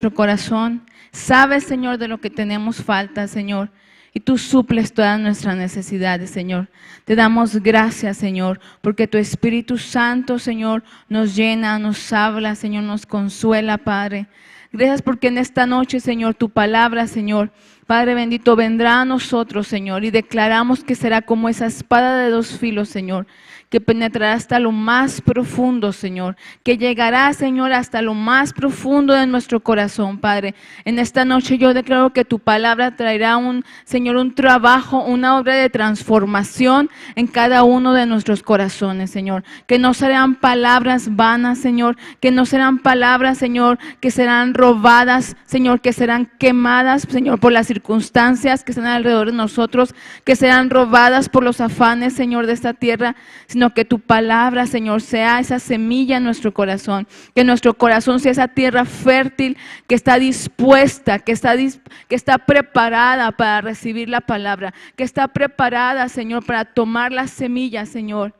nuestro corazón. Sabes, Señor, de lo que tenemos falta, Señor. Y tú suples todas nuestras necesidades, Señor. Te damos gracias, Señor, porque tu Espíritu Santo, Señor, nos llena, nos habla, Señor, nos consuela, Padre. Gracias porque en esta noche, Señor, tu palabra, Señor, Padre bendito, vendrá a nosotros, Señor, y declaramos que será como esa espada de dos filos, Señor, que penetrará hasta lo más profundo, Señor, que llegará, Señor, hasta lo más profundo de nuestro corazón, Padre. En esta noche yo declaro que tu palabra traerá Señor, un trabajo, una obra de transformación en cada uno de nuestros corazones, Señor. Que no serán palabras vanas, Señor, que no serán palabras, Señor, que serán robadas, Señor, que serán quemadas, Señor, por las circunstancias que están alrededor de nosotros, que serán robadas por los afanes, Señor, de esta tierra, sino que tu palabra, Señor, sea esa semilla en nuestro corazón, que nuestro corazón sea esa tierra fértil que está dispuesta, que está preparada para recibir la palabra, que está preparada, Señor, para tomar las semillas, Señor,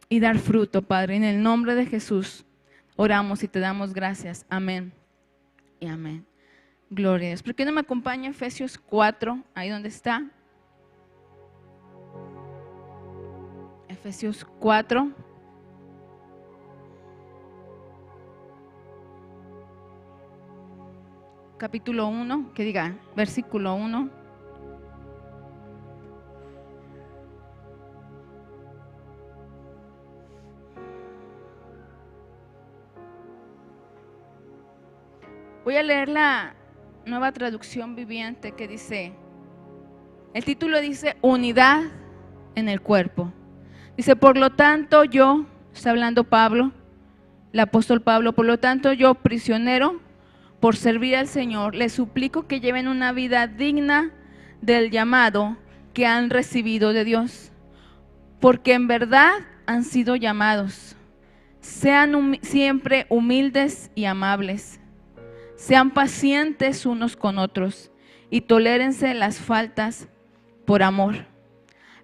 y dar fruto, Padre. En el nombre de Jesús oramos y te damos gracias. Amén y amén. Gloria a Dios. ¿Por qué no me acompaña Efesios 4? Ahí donde está. Efesios 4. Capítulo 1, que diga, versículo 1. Voy a leer la Nueva Traducción Viviente que dice, el título dice, unidad en el cuerpo. Dice, por lo tanto yo, está hablando Pablo, el apóstol Pablo, por lo tanto yo, prisionero, por servir al Señor, les suplico que lleven una vida digna del llamado que han recibido de Dios, porque en verdad han sido llamados. Sean siempre humildes y amables. Sean pacientes unos con otros y tolérense las faltas por amor.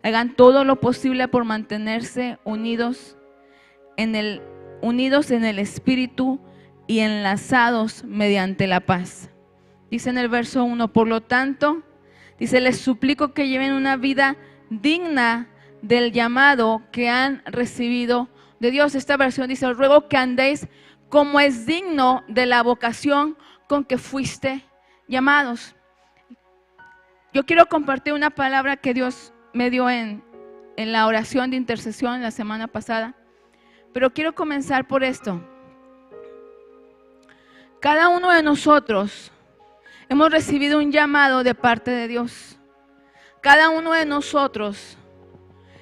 Hagan todo lo posible por mantenerse unidos en el Espíritu y enlazados mediante la paz. Dice en el verso 1, por lo tanto, dice, les suplico que lleven una vida digna del llamado que han recibido de Dios. Esta versión dice, os ruego que andéis como es digno de la vocación con que fuiste llamados. Yo quiero compartir una palabra que Dios me dio en la oración de intercesión la semana pasada, pero quiero comenzar por esto. Cada uno de nosotros hemos recibido un llamado de parte de Dios. Cada uno de nosotros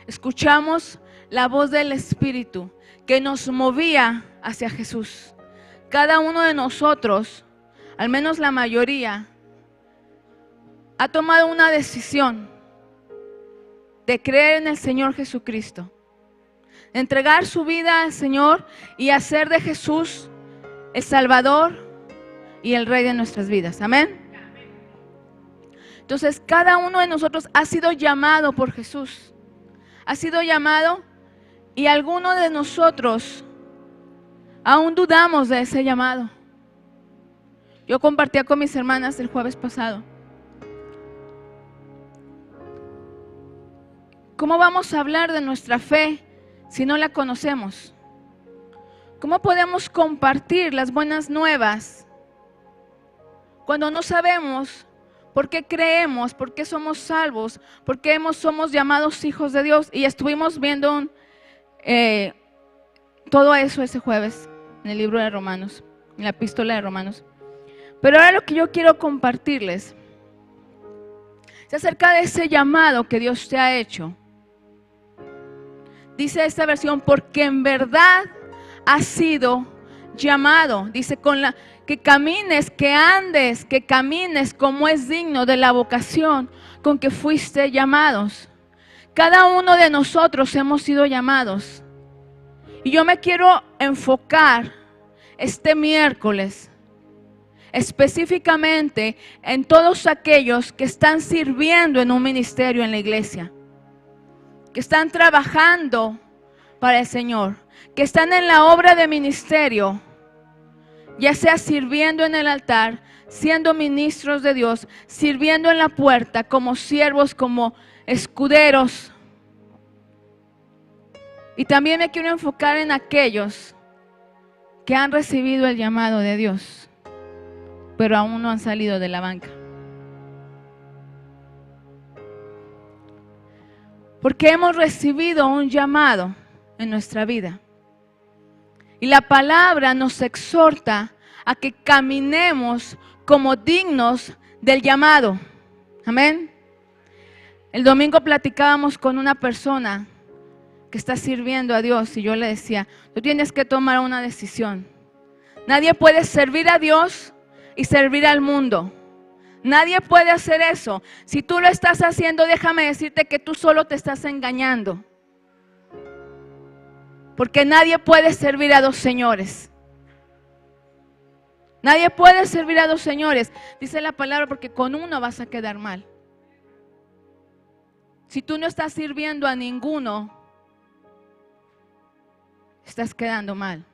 escuchamos la voz del Espíritu que nos movía hacia Jesús. Cada uno de nosotros, al menos la mayoría, ha tomado una decisión de creer en el Señor Jesucristo, de entregar su vida al Señor y hacer de Jesús el Salvador y el Rey de nuestras vidas. Amén. Entonces, cada uno de nosotros ha sido llamado por Jesús. Ha sido llamado y algunos de nosotros aún dudamos de ese llamado. Yo compartía con mis hermanas el jueves pasado. ¿Cómo vamos a hablar de nuestra fe si no la conocemos? ¿Cómo podemos compartir las buenas nuevas cuando no sabemos por qué creemos, por qué somos salvos, por qué somos llamados hijos de Dios? Y estuvimos viendo todo eso ese jueves en el libro de Romanos, en la epístola de Romanos. Pero ahora lo que yo quiero compartirles es acerca de ese llamado que Dios te ha hecho. Dice esta versión, porque en verdad has sido llamado. Dice, que camines, que andes, que camines como es digno de la vocación con que fuiste llamados. Cada uno de nosotros hemos sido llamados. Y yo me quiero enfocar este miércoles específicamente en todos aquellos que están sirviendo en un ministerio en la iglesia, que están trabajando para el Señor, que están en la obra de ministerio, ya sea sirviendo en el altar, siendo ministros de Dios, sirviendo en la puerta, como siervos, como escuderos. Y también me quiero enfocar en aquellos que han recibido el llamado de Dios, pero aún no han salido de la banca. Porque hemos recibido un llamado en nuestra vida. Y la palabra nos exhorta a que caminemos como dignos del llamado. Amén. El domingo platicábamos con una persona que está sirviendo a Dios y yo le decía, tú tienes que tomar una decisión. Nadie puede servir a Dios y servir al mundo. Nadie puede hacer eso. Si tú lo estás haciendo, déjame decirte que tú solo te estás engañando. Porque nadie puede servir a dos señores. Nadie puede servir a dos señores. Dice la palabra, porque con uno vas a quedar mal. Si tú no estás sirviendo a ninguno, estás quedando mal.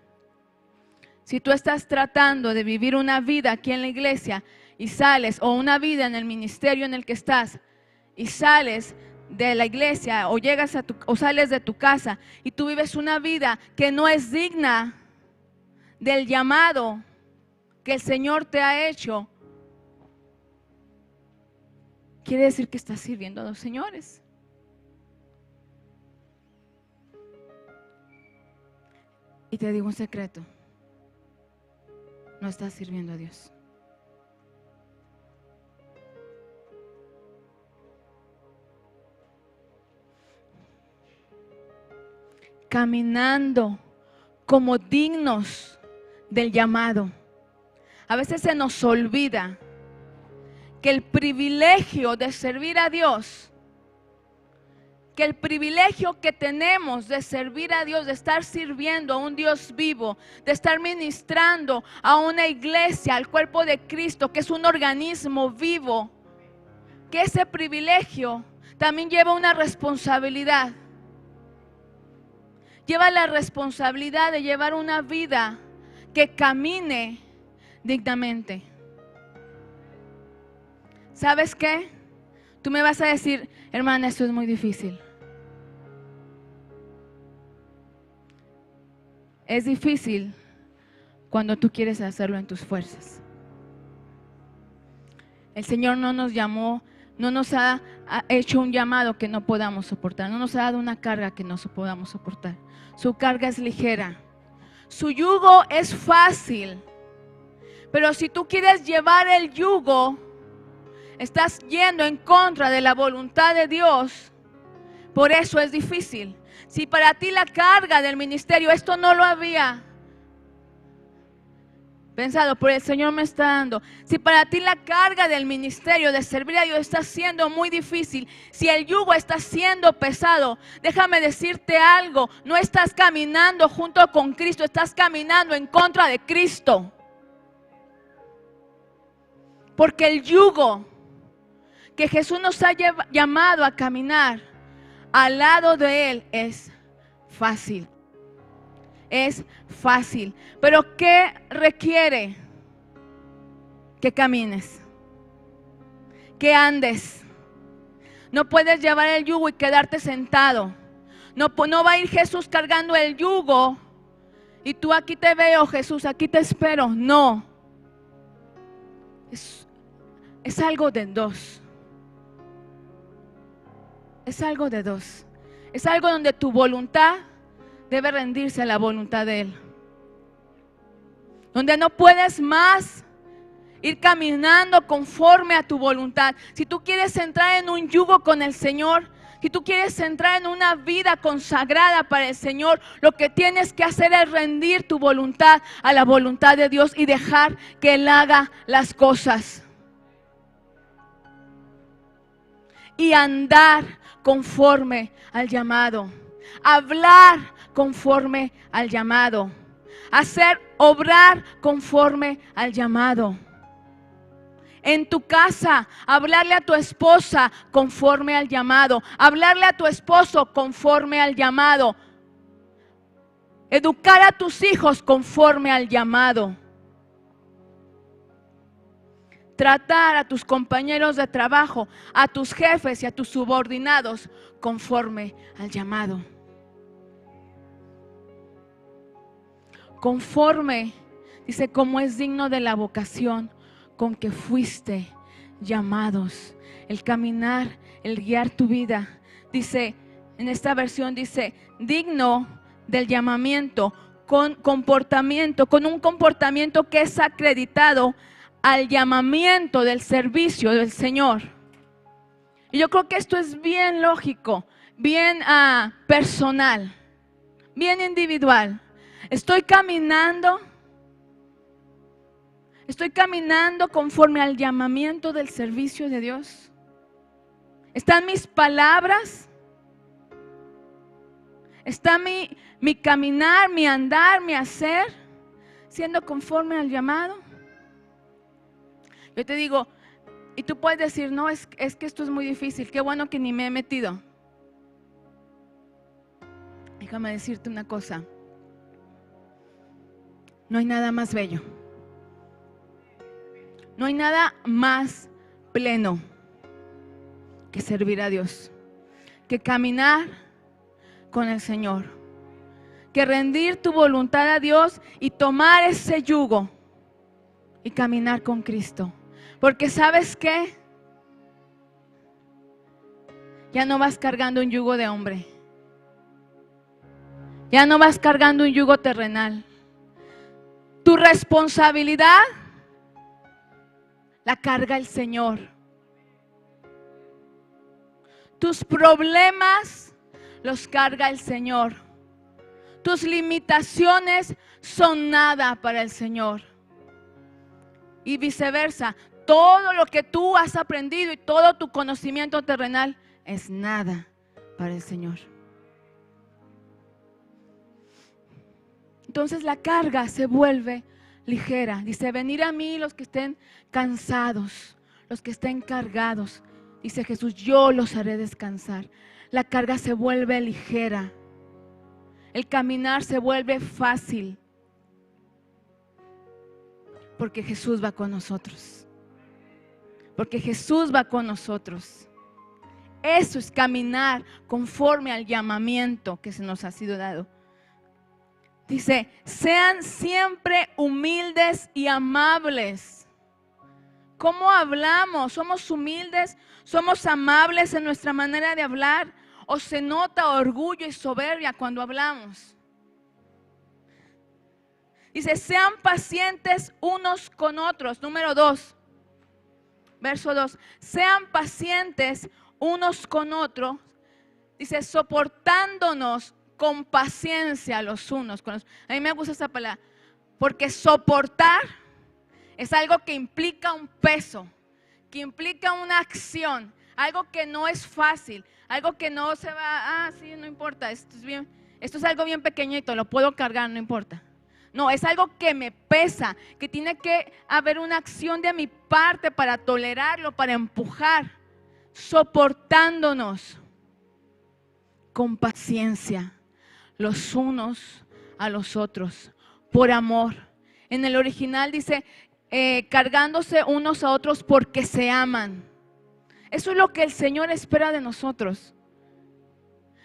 Si tú estás tratando de vivir una vida aquí en la iglesia y sales, o una vida en el ministerio en el que estás, y sales de la iglesia o llegas o sales de tu casa y tú vives una vida que no es digna del llamado que el Señor te ha hecho, quiere decir que estás sirviendo a dos señores. Y te digo un secreto, no estás sirviendo a Dios. Caminando como dignos del llamado. A veces se nos olvida que el privilegio de servir a Dios, que el privilegio que tenemos de servir a Dios, de estar sirviendo a un Dios vivo, de estar ministrando a una iglesia, al cuerpo de Cristo, que es un organismo vivo, que ese privilegio también lleva una responsabilidad. Lleva la responsabilidad de llevar una vida que camine dignamente. ¿Sabes qué? Tú me vas a decir, hermana, esto es muy difícil. Es difícil cuando tú quieres hacerlo en tus fuerzas. El Señor no nos llamó, no nos ha hecho un llamado que no podamos soportar, no nos ha dado una carga que no podamos soportar. Su carga es ligera, su yugo es fácil, pero si tú quieres llevar el yugo, estás yendo en contra de la voluntad de Dios, por eso es difícil. Si para ti la carga del ministerio, esto no lo había pensado, pero el Señor me está dando. Si para ti la carga del ministerio de servir a Dios está siendo muy difícil, si el yugo está siendo pesado, déjame decirte algo, no estás caminando junto con Cristo, estás caminando en contra de Cristo. Porque el yugo que Jesús nos ha llamado a caminar al lado de Él es fácil. Es fácil, pero ¿qué requiere? Que camines, que andes. No puedes llevar el yugo y quedarte sentado. No va a ir Jesús cargando el yugo y tú aquí te veo, Jesús, aquí te espero. No, es algo de dos. Es algo de dos. Es algo donde tu voluntad debe rendirse a la voluntad de Él. Donde no puedes más ir caminando conforme a tu voluntad. Si tú quieres entrar en un yugo con el Señor, si tú quieres entrar en una vida consagrada para el Señor, lo que tienes que hacer es rendir tu voluntad a la voluntad de Dios y dejar que Él haga las cosas. Y andar conforme al llamado. Hablar conforme al llamado. Obrar conforme al llamado. En tu casa, hablarle a tu esposa conforme al llamado. Hablarle a tu esposo conforme al llamado. Educar a tus hijos conforme al llamado. tratar a tus compañeros de trabajo, a tus jefes y a tus subordinados conforme al llamado. Conforme, dice, como es digno de la vocación con que fuiste llamados. El caminar, el guiar tu vida. Dice, en esta versión dice, digno del llamamiento, con un comportamiento que es acreditado al llamamiento del servicio del Señor. Y yo creo que esto es bien lógico, bien personal, bien individual. Estoy caminando conforme al llamamiento del servicio de Dios. ¿Están mis palabras? ¿Está mi caminar, mi andar, mi hacer siendo conforme al llamado? Yo te digo, y tú puedes decir, no, es que esto es muy difícil, qué bueno que ni me he metido. Déjame decirte una cosa. No hay nada más bello. No hay nada más pleno que servir a Dios, que caminar con el Señor, que rendir tu voluntad a Dios y tomar ese yugo y caminar con Cristo. Porque ¿sabes qué? Ya no vas cargando un yugo de hombre. Ya no vas cargando un yugo terrenal. Tu responsabilidad la carga el Señor. Tus problemas los carga el Señor. Tus limitaciones son nada para el Señor. Y viceversa, todo lo que tú has aprendido y todo tu conocimiento terrenal es nada para el Señor. Entonces la carga se vuelve ligera. Dice, venid a mí los que estén cansados, los que estén cargados. Dice Jesús, yo los haré descansar. La carga se vuelve ligera. El caminar se vuelve fácil. Porque Jesús va con nosotros. Porque Jesús va con nosotros. Eso es caminar conforme al llamamiento que se nos ha sido dado. Dice, sean siempre humildes y amables. ¿Cómo hablamos? ¿Somos humildes? ¿Somos amables en nuestra manera de hablar? ¿O se nota orgullo y soberbia cuando hablamos? Dice, sean pacientes unos con otros. Número 2, verso 2. Sean pacientes unos con otros. Dice, soportándonos con paciencia los unos con los otros. A mí me gusta esa palabra, porque soportar es algo que implica un peso, que implica una acción, algo que no es fácil, algo que no se va, sí, no importa, esto es algo bien pequeñito, lo puedo cargar, no importa. No, es algo que me pesa, que tiene que haber una acción de mi parte para tolerarlo, para empujar, soportándonos con paciencia los unos a los otros, por amor. En el original dice, cargándose unos a otros porque se aman. Eso es lo que el Señor espera de nosotros.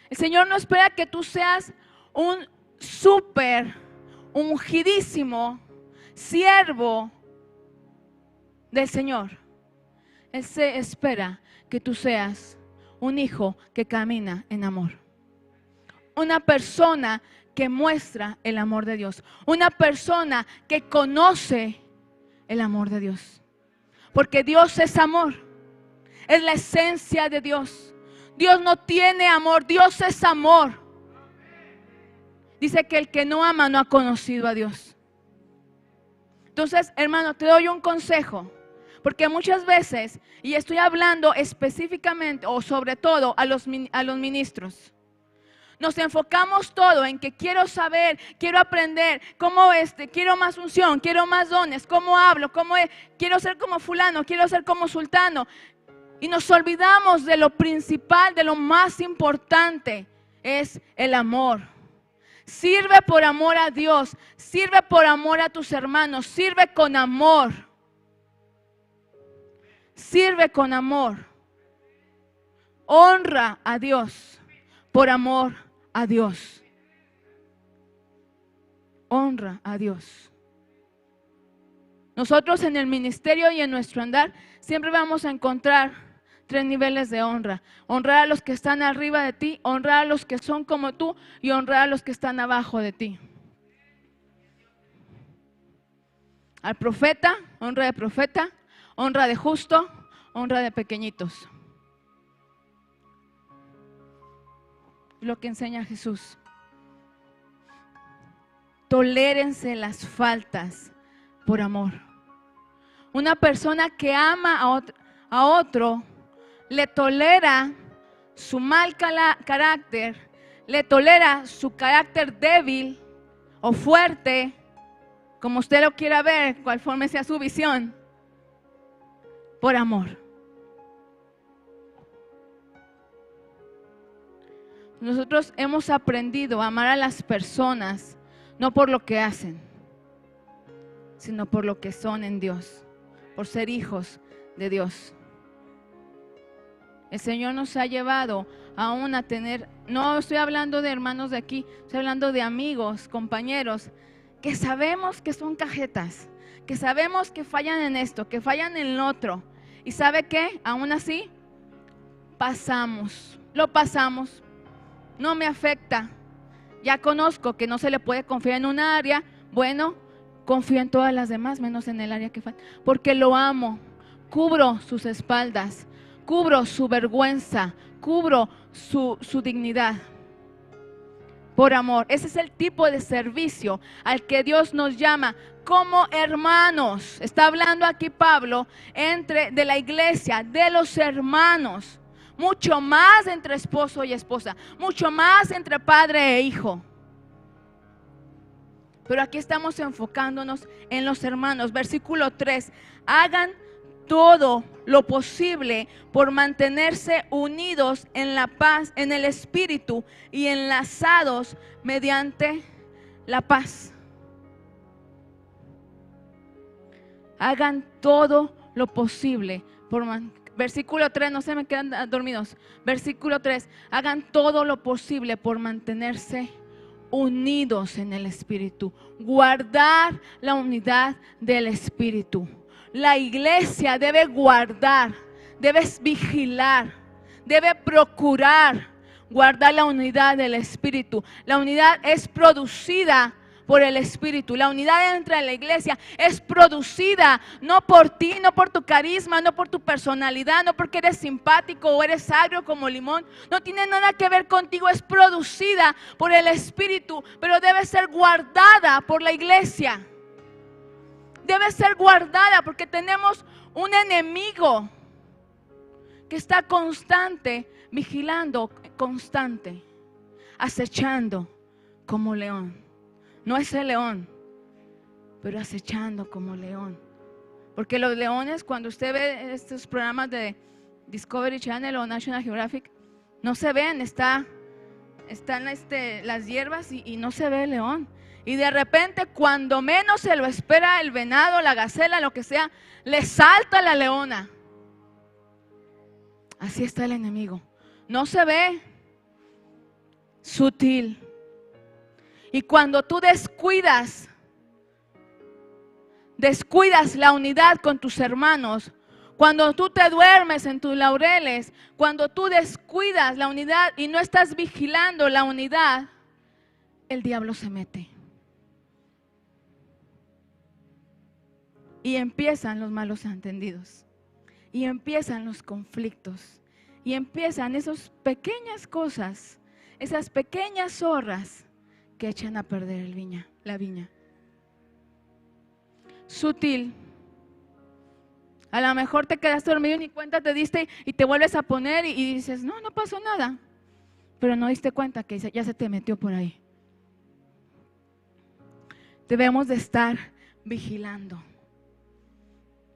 El Señor no espera que tú seas un súper ungidísimo siervo del Señor. Él se espera que tú seas un hijo que camina en amor. Una persona que muestra el amor de Dios. Una persona que conoce el amor de Dios. Porque Dios es amor. Es la esencia de Dios. Dios no tiene amor, Dios es amor. Dice que el que no ama no ha conocido a Dios. Entonces, hermano, te doy un consejo. Porque muchas veces, y estoy hablando específicamente o sobre todo a los ministros, nos enfocamos todo en que quiero saber, quiero aprender, quiero más unción, quiero más dones, cómo hablo, quiero ser como fulano, quiero ser como sultano. Y nos olvidamos de lo principal, de lo más importante, es el amor. Sirve por amor a Dios, sirve por amor a tus hermanos, sirve con amor. sirve con amor, honra a Dios por amor a Dios. Honra a Dios. Nosotros en el ministerio y en nuestro andar siempre vamos a encontrar 3 niveles de honra. Honrar a los que están arriba de ti, honrar a los que son como tú y honrar a los que están abajo de ti. Al profeta, honra de profeta, honra de justo, honra de pequeñitos. Lo que enseña Jesús. Tolérense las faltas por amor. Una persona que ama a otro le tolera su mal carácter, le tolera su carácter débil o fuerte, como usted lo quiera ver, conforme sea su visión, por amor. Nosotros hemos aprendido a amar a las personas no por lo que hacen, sino por lo que son en Dios, por ser hijos de Dios. El Señor nos ha llevado aún a tener, no estoy hablando de hermanos de aquí, estoy hablando de amigos, compañeros, que sabemos que son cajetas, que sabemos que fallan en esto, que fallan en lo otro. ¿Y sabe qué? Aún así, lo pasamos, no me afecta. Ya conozco que no se le puede confiar en un área, bueno, confío en todas las demás, menos en el área que falta, porque lo amo, cubro sus espaldas, cubro su vergüenza, cubro su dignidad. Por amor. Ese es el tipo de servicio al que Dios nos llama como hermanos. Está hablando aquí Pablo de la iglesia, de los hermanos. Mucho más entre esposo y esposa, mucho más entre padre e hijo. Pero aquí estamos enfocándonos en los hermanos. Versículo 3. Hagan todo lo posible por mantenerse unidos en la paz, en el espíritu y enlazados mediante la paz. Hagan todo lo posible por versículo 3, no se me quedan dormidos. Versículo 3, hagan todo lo posible por mantenerse unidos en el espíritu, guardar la unidad del espíritu. La iglesia debe guardar, debe vigilar, debe procurar guardar la unidad del espíritu. La unidad es producida por el espíritu. La unidad dentro de la iglesia es producida no por ti, no por tu carisma, no por tu personalidad, no porque eres simpático o eres agrio como limón. No tiene nada que ver contigo, es producida por el espíritu, pero debe ser guardada por la iglesia. Debe ser guardada porque tenemos un enemigo que está constante, vigilando, constante, acechando como león. No es el león, pero acechando como león. Porque los leones, cuando usted ve estos programas de Discovery Channel o National Geographic, no se ven, están las hierbas y no se ve el león. Y de repente, cuando menos se lo espera, el venado, la gacela, lo que sea, le salta la leona. Así está el enemigo. No se ve, sutil. Y cuando tú descuidas la unidad con tus hermanos, cuando tú te duermes en tus laureles, cuando tú descuidas la unidad y no estás vigilando la unidad, el diablo se mete. Y empiezan los malos entendidos. Y empiezan los conflictos. Y empiezan esas pequeñas cosas, esas pequeñas zorras que echan a perder la viña. Sutil. A lo mejor te quedaste dormido y ni cuenta te diste y te vuelves a poner y dices, no pasó nada. Pero no diste cuenta que ya se te metió por ahí. Debemos de estar vigilando,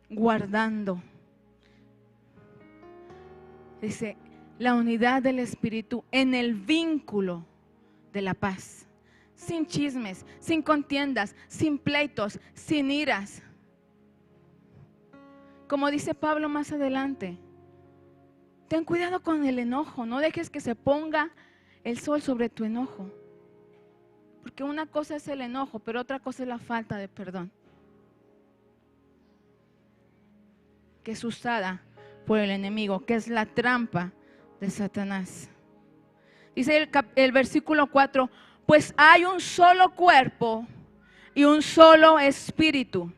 guardando. Dice, la unidad del espíritu en el vínculo de la paz. Sin chismes, sin contiendas, sin pleitos, sin iras. como dice Pablo más adelante, ten cuidado con el enojo, no dejes que se ponga el sol sobre tu enojo. Porque una cosa es el enojo, pero otra cosa es la falta de perdón, que es usada por el enemigo, que es la trampa de Satanás. Dice el versículo 4, pues hay un solo cuerpo y un solo espíritu,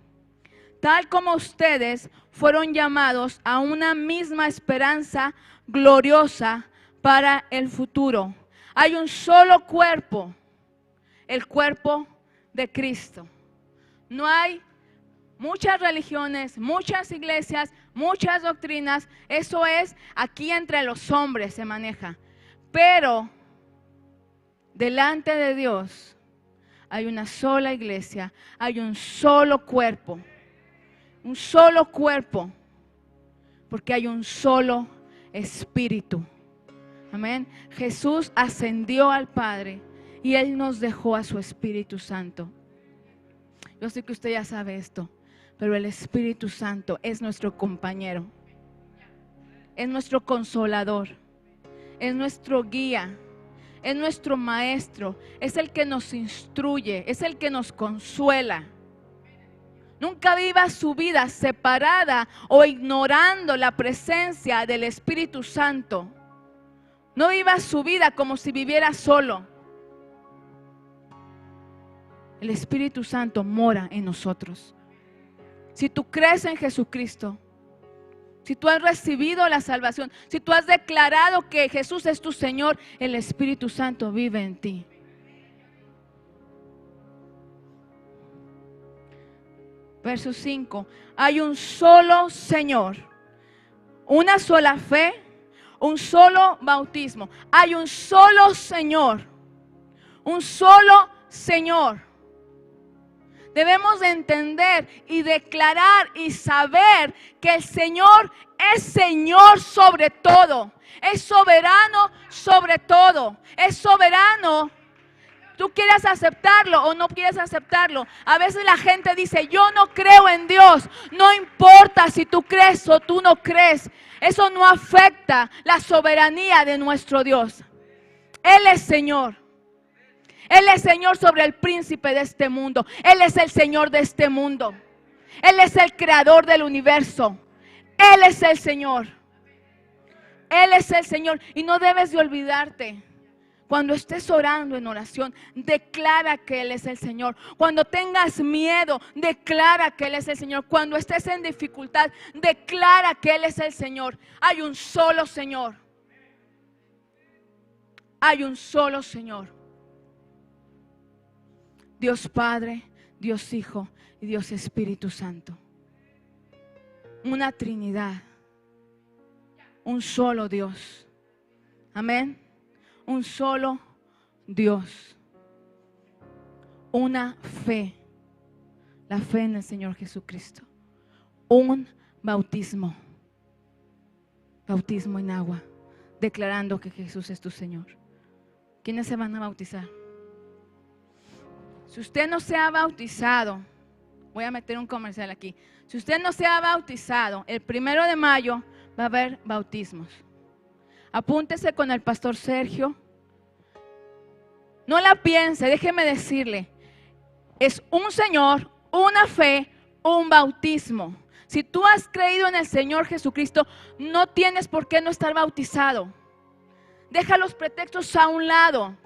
tal como ustedes fueron llamados a una misma esperanza gloriosa para el futuro. Hay un solo cuerpo, el cuerpo de Cristo. No hay muchas religiones, muchas iglesias, muchas doctrinas. Eso es aquí entre los hombres se maneja. Pero delante de Dios hay una sola iglesia, hay un solo cuerpo. Un solo cuerpo, porque hay un solo espíritu. Amén. Jesús ascendió al Padre y Él nos dejó a su Espíritu Santo. Yo sé que usted ya sabe esto, pero el Espíritu Santo es nuestro compañero, es nuestro consolador, es nuestro guía, es nuestro maestro, es el que nos instruye, es el que nos consuela. Nunca viva su vida separada o ignorando la presencia del Espíritu Santo. No viva su vida como si viviera solo. El Espíritu Santo mora en nosotros. Si tú crees en Jesucristo, si tú has recibido la salvación, si tú has declarado que Jesús es tu Señor, el Espíritu Santo vive en ti. Verso 5, hay un solo Señor, una sola fe, un solo bautismo. Hay un solo Señor, un solo Señor. Debemos de entender y declarar y saber que el Señor es Señor sobre todo, es soberano sobre todo, es soberano. Tú quieres aceptarlo o no quieres aceptarlo. A veces la gente dice, yo no creo en Dios. No importa si tú crees o tú no crees. Eso no afecta la soberanía de nuestro Dios. Él es Señor. Él es Señor sobre el príncipe de este mundo. Él es el Señor de este mundo. Él es el creador del universo. Él es el Señor. Él es el Señor. Y no debes de olvidarte. Cuando estés orando en oración, declara que Él es el Señor. Cuando tengas miedo, declara que Él es el Señor. Cuando estés en dificultad, declara que Él es el Señor. Hay un solo Señor. Hay un solo Señor. Dios Padre, Dios Hijo y Dios Espíritu Santo. Una Trinidad. Un solo Dios. Amén. Un solo Dios, una fe, la fe en el Señor Jesucristo, un bautismo, bautismo en agua, declarando que Jesús es tu Señor. ¿Quiénes se van a bautizar? Si usted no se ha bautizado, voy a meter un comercial aquí, si usted no se ha bautizado, el 1 de mayo va a haber bautismos. Apúntese con el pastor Sergio. No la piense, déjeme decirle. Es un Señor, una fe, un bautismo. Si tú has creído en el Señor Jesucristo, no tienes por qué no estar bautizado. Deja los pretextos a un lado.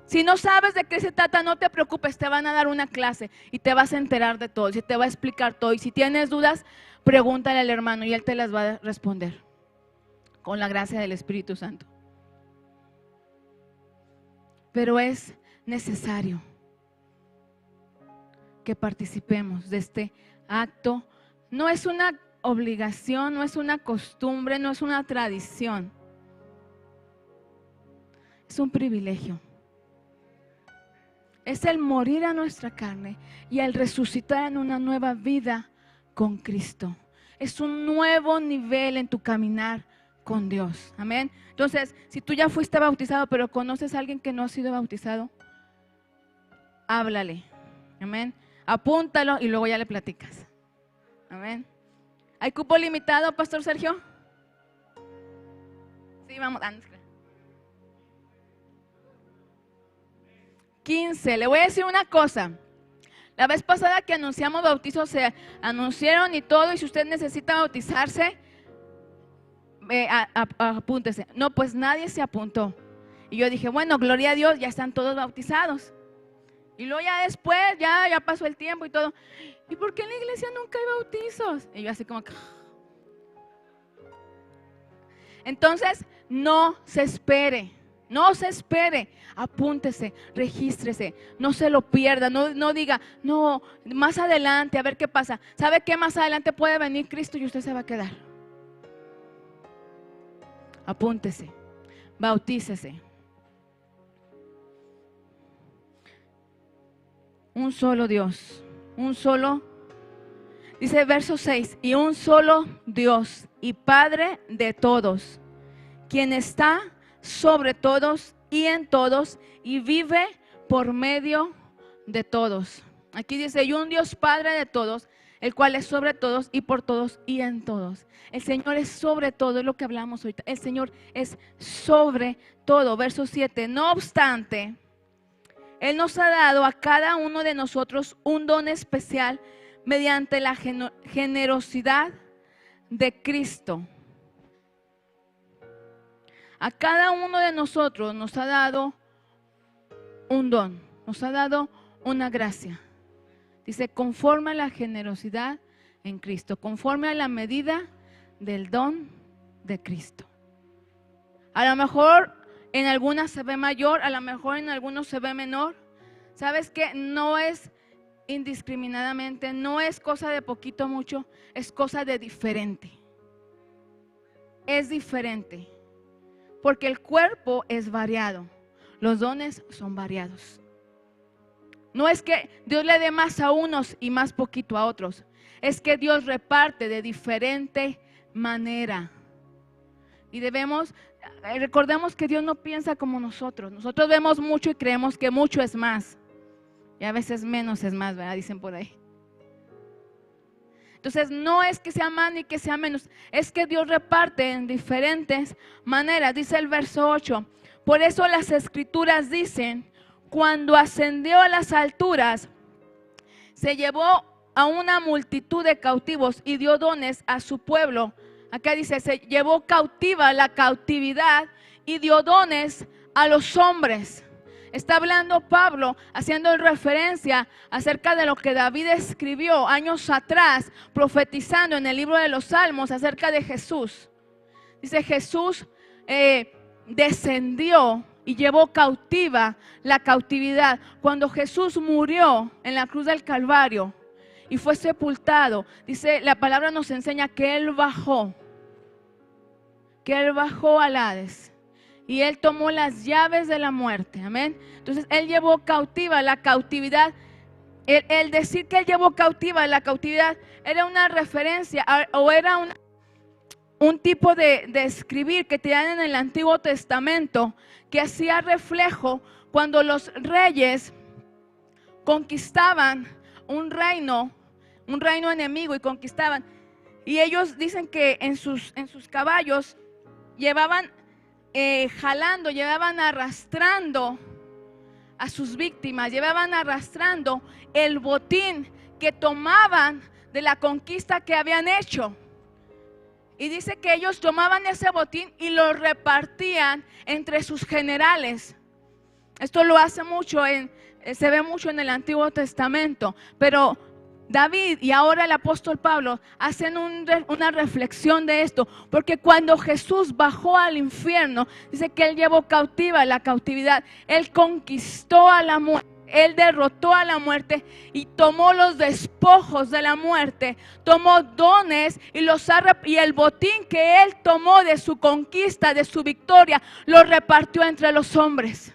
Si no sabes de qué se trata, no te preocupes, te van a dar una clase y te vas a enterar de todo, y te va a explicar todo. Y si tienes dudas, pregúntale al hermano y él te las va a responder. Con la gracia del Espíritu Santo. Pero es necesario que participemos de este acto. No es una obligación, no es una costumbre, no es una tradición. Es un privilegio. Es el morir a nuestra carne y el resucitar en una nueva vida con Cristo. Es un nuevo nivel en tu caminar con Dios. Amén. Entonces, si tú ya fuiste bautizado, pero conoces a alguien que no ha sido bautizado, háblale. Amén. Apúntalo y luego ya le platicas. Amén. ¿Hay cupo limitado, Pastor Sergio? Sí, vamos. 15. Le voy a decir una cosa. La vez pasada que anunciamos bautizos, se anunciaron y todo, y si usted necesita bautizarse, apúntese. No, pues nadie se apuntó. Y yo dije, bueno, gloria a Dios, ya están todos bautizados. Y luego ya después, ya pasó el tiempo y todo. ¿Y por qué en la iglesia nunca hay bautizos? Y yo así como que... Entonces, no se espere. No se espere, apúntese, regístrese, no se lo pierda, no diga, no, más adelante, a ver qué pasa. ¿Sabe qué? Más adelante puede venir Cristo y usted se va a quedar. Apúntese, bautícese. Un solo Dios, un solo, dice verso 6, y un solo Dios y Padre de todos, quien está sobre todos y en todos y vive por medio de todos. Aquí dice, y un Dios Padre de todos, el cual es sobre todos y por todos y en todos. El Señor es sobre todo, es lo que hablamos ahorita. El Señor es sobre todo. Verso 7, no obstante, Él nos ha dado a cada uno de nosotros un don especial mediante la generosidad de Cristo. A cada uno de nosotros nos ha dado un don, nos ha dado una gracia. Dice, conforme a la generosidad en Cristo, conforme a la medida del don de Cristo. A lo mejor en algunas se ve mayor, a lo mejor en algunos se ve menor. ¿Sabes qué? No es indiscriminadamente, no es cosa de poquito o mucho, es cosa de diferente. Es diferente. Porque el cuerpo es variado, los dones son variados. No es que Dios le dé más a unos y más poquito a otros, es que Dios reparte de diferente manera. Y recordemos que Dios no piensa como nosotros. Nosotros vemos mucho y creemos que mucho es más. Y a veces menos es más, ¿verdad? Dicen por ahí. Entonces no es que sea más ni que sea menos, es que Dios reparte en diferentes maneras. Dice el verso 8, por eso las escrituras dicen, cuando ascendió a las alturas, se llevó a una multitud de cautivos y dio dones a su pueblo. Acá dice, se llevó cautiva la cautividad y dio dones a los hombres. Está hablando Pablo, haciendo referencia acerca de lo que David escribió años atrás, profetizando en el libro de los Salmos acerca de Jesús. Dice, Jesús descendió y llevó cautiva la cautividad. Cuando Jesús murió en la cruz del Calvario y fue sepultado, dice, la palabra nos enseña que Él bajó al Hades. Y Él tomó las llaves de la muerte, amén. Entonces Él llevó cautiva la cautividad. El decir que Él llevó cautiva la cautividad era una referencia o era un tipo de escribir que tenían en el Antiguo Testamento que hacía reflejo cuando los reyes conquistaban un reino enemigo y conquistaban. Y ellos dicen que en sus caballos llevaban llevaban arrastrando a sus víctimas, llevaban arrastrando el botín que tomaban de la conquista que habían hecho. Y dice que ellos tomaban ese botín y lo repartían entre sus generales. Esto lo hace mucho, se ve mucho en el Antiguo Testamento, pero David y ahora el apóstol Pablo hacen una reflexión de esto, porque cuando Jesús bajó al infierno, dice que Él llevó cautiva la cautividad, Él conquistó a la muerte, Él derrotó a la muerte y tomó los despojos de la muerte, tomó dones y el botín que Él tomó de su conquista, de su victoria, lo repartió entre los hombres.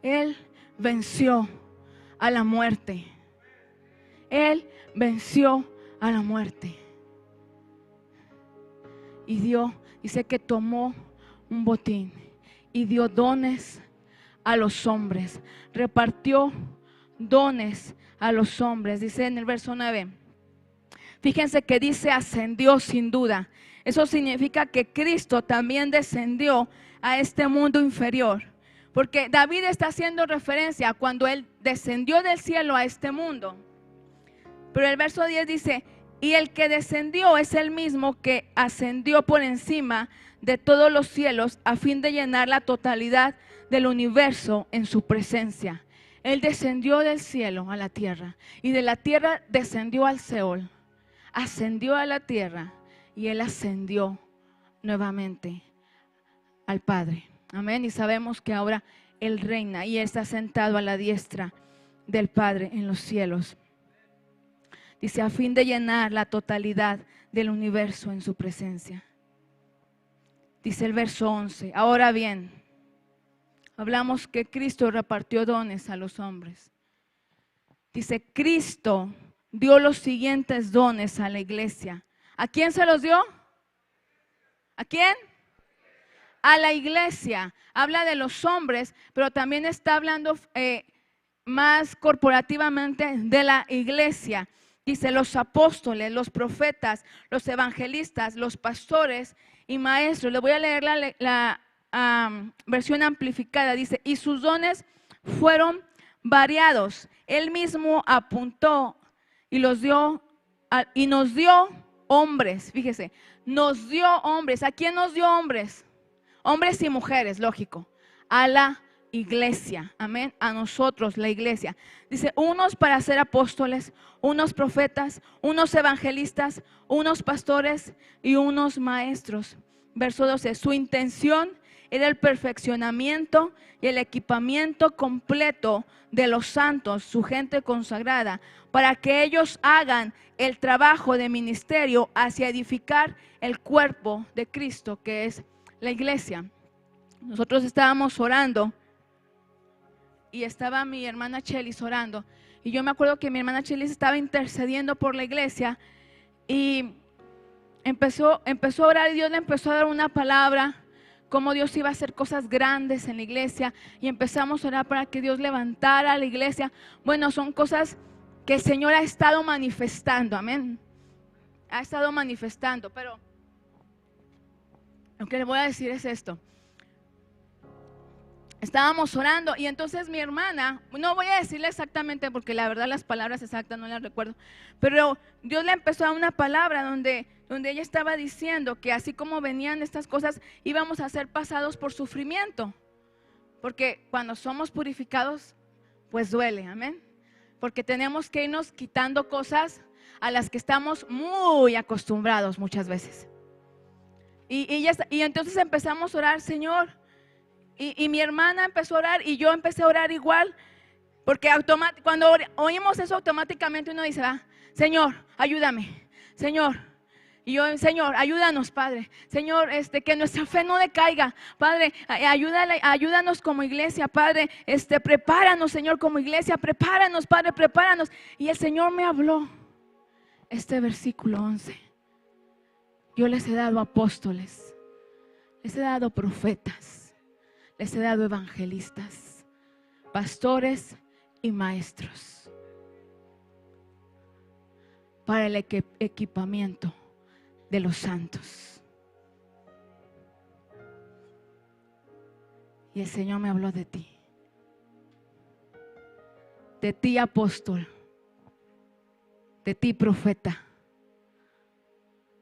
Él venció a la muerte. Él venció a la muerte. Y dice que tomó un botín y dio dones a los hombres. Repartió dones a los hombres. Dice en el verso 9. Fíjense que dice ascendió sin duda. Eso significa que Cristo también descendió a este mundo inferior. Porque David está haciendo referencia a cuando Él descendió del cielo a este mundo. Pero el verso 10 dice, y el que descendió es el mismo que ascendió por encima de todos los cielos a fin de llenar la totalidad del universo en su presencia. Él descendió del cielo a la tierra y de la tierra descendió al Seol, ascendió a la tierra y Él ascendió nuevamente al Padre. Amén. Y sabemos que ahora Él reina y está sentado a la diestra del Padre en los cielos. Dice, a fin de llenar la totalidad del universo en su presencia. Dice el verso 11. Ahora bien, hablamos que Cristo repartió dones a los hombres. Dice, Cristo dio los siguientes dones a la iglesia. ¿A quién se los dio? ¿A quién? A la iglesia. Habla de los hombres, pero también está hablando más corporativamente de la iglesia. Dice los apóstoles, los profetas, los evangelistas, los pastores y maestros. Le voy a leer la versión amplificada. Dice, y sus dones fueron variados. Él mismo apuntó y los dio y nos dio hombres. Fíjese, nos dio hombres. ¿A quién nos dio hombres? Hombres y mujeres, lógico. A la iglesia, amén, a nosotros, la iglesia. Dice, unos para ser apóstoles, unos profetas, unos evangelistas, unos pastores y unos maestros. Verso 12, su intención era el perfeccionamiento y el equipamiento completo de los santos, su gente consagrada, para que ellos hagan el trabajo de ministerio hacia edificar el cuerpo de Cristo, que es la iglesia. Nosotros estábamos orando y estaba mi hermana Chelis orando. Y yo me acuerdo que mi hermana Chelis estaba intercediendo por la iglesia y empezó a orar y Dios le empezó a dar una palabra, cómo Dios iba a hacer cosas grandes en la iglesia y empezamos a orar para que Dios levantara a la iglesia. Bueno, son cosas que el Señor ha estado manifestando, amén. Ha estado manifestando, pero lo que le voy a decir es esto. Estábamos orando y entonces mi hermana, no voy a decirle exactamente porque la verdad las palabras exactas no las recuerdo, pero Dios le empezó a dar una palabra donde ella estaba diciendo que así como venían estas cosas íbamos a ser pasados por sufrimiento, porque cuando somos purificados pues duele, amén, porque tenemos que irnos quitando cosas a las que estamos muy acostumbrados muchas veces. Y entonces empezamos a orar, Señor. Y mi hermana empezó a orar y yo empecé a orar igual, porque cuando oímos eso automáticamente uno dice, Señor, ayúdame, Señor. Y yo, Señor, ayúdanos, Padre. Señor, que nuestra fe no decaiga. Padre, ayúdanos como iglesia, Padre. Prepáranos, Señor, como iglesia. Prepáranos, Padre, prepáranos. Y el Señor me habló este versículo 11. Yo les he dado apóstoles, les he dado profetas, les he dado evangelistas, pastores y maestros para el equipamiento de los santos. Y el Señor me habló de ti apóstol, de ti profeta,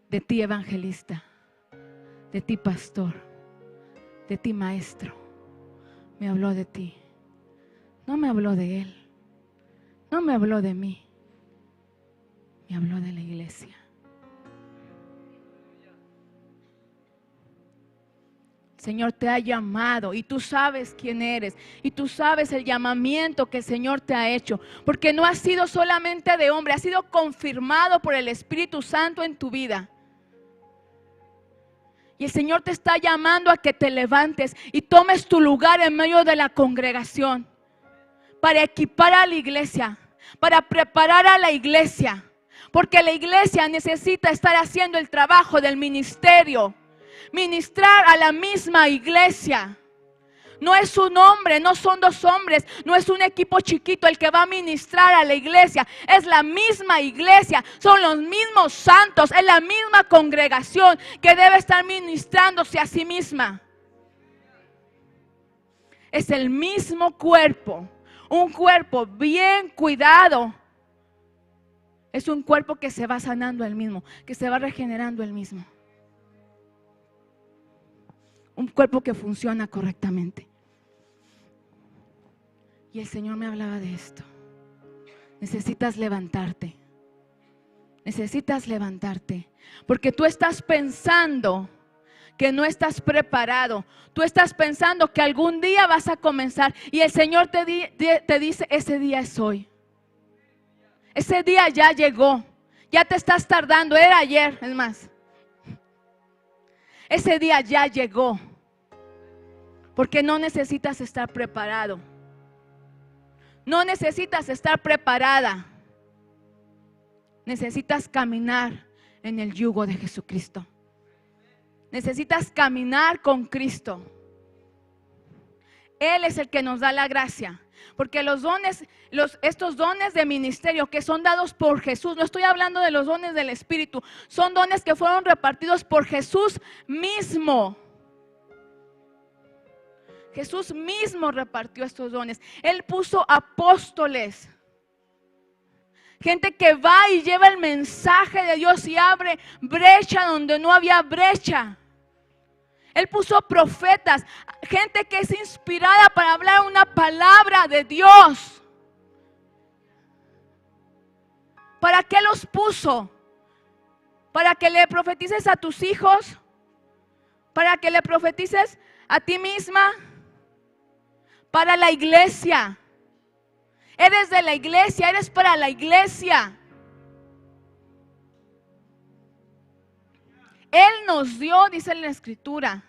de ti evangelista, de ti pastor, de ti maestro. Me habló de ti. No me habló de él. No me habló de mí. Me habló de la iglesia. El Señor te ha llamado y tú sabes quién eres y tú sabes el llamamiento que el Señor te ha hecho, porque no ha sido solamente de hombre, ha sido confirmado por el Espíritu Santo en tu vida. Y el Señor te está llamando a que te levantes y tomes tu lugar en medio de la congregación para equipar a la iglesia, para preparar a la iglesia, porque la iglesia necesita estar haciendo el trabajo del ministerio, ministrar a la misma iglesia. No es un hombre, no son dos hombres, no es un equipo chiquito el que va a ministrar a la iglesia. Es la misma iglesia, son los mismos santos, es la misma congregación que debe estar ministrándose a sí misma. Es el mismo cuerpo, un cuerpo bien cuidado. Es un cuerpo que se va sanando el mismo, que se va regenerando el mismo. Un cuerpo que funciona correctamente. Y el Señor me hablaba de esto. Necesitas levantarte. Necesitas levantarte. Porque tú estás pensando que no estás preparado. Tú estás pensando que algún día vas a comenzar. Y el Señor te dice, ese día es hoy. Ese día ya llegó. Ya te estás tardando. Era ayer, es más. Ese día ya llegó. Porque no necesitas estar preparado. No necesitas estar preparada. Necesitas caminar en el yugo de Jesucristo. Necesitas caminar con Cristo. Él es el que nos da la gracia. Porque los dones, estos dones de ministerio que son dados por Jesús, no estoy hablando de los dones del Espíritu, son dones que fueron repartidos por Jesús mismo. Jesús mismo repartió estos dones. Él puso apóstoles. Gente que va y lleva el mensaje de Dios y abre brecha donde no había brecha. Él puso profetas, gente que es inspirada para hablar una palabra de Dios. ¿Para qué los puso? ¿Para que le profetices a tus hijos? ¿Para que le profetices a ti misma? Para la iglesia. Eres de la iglesia, eres para la iglesia. Él nos dio, dice en la Escritura,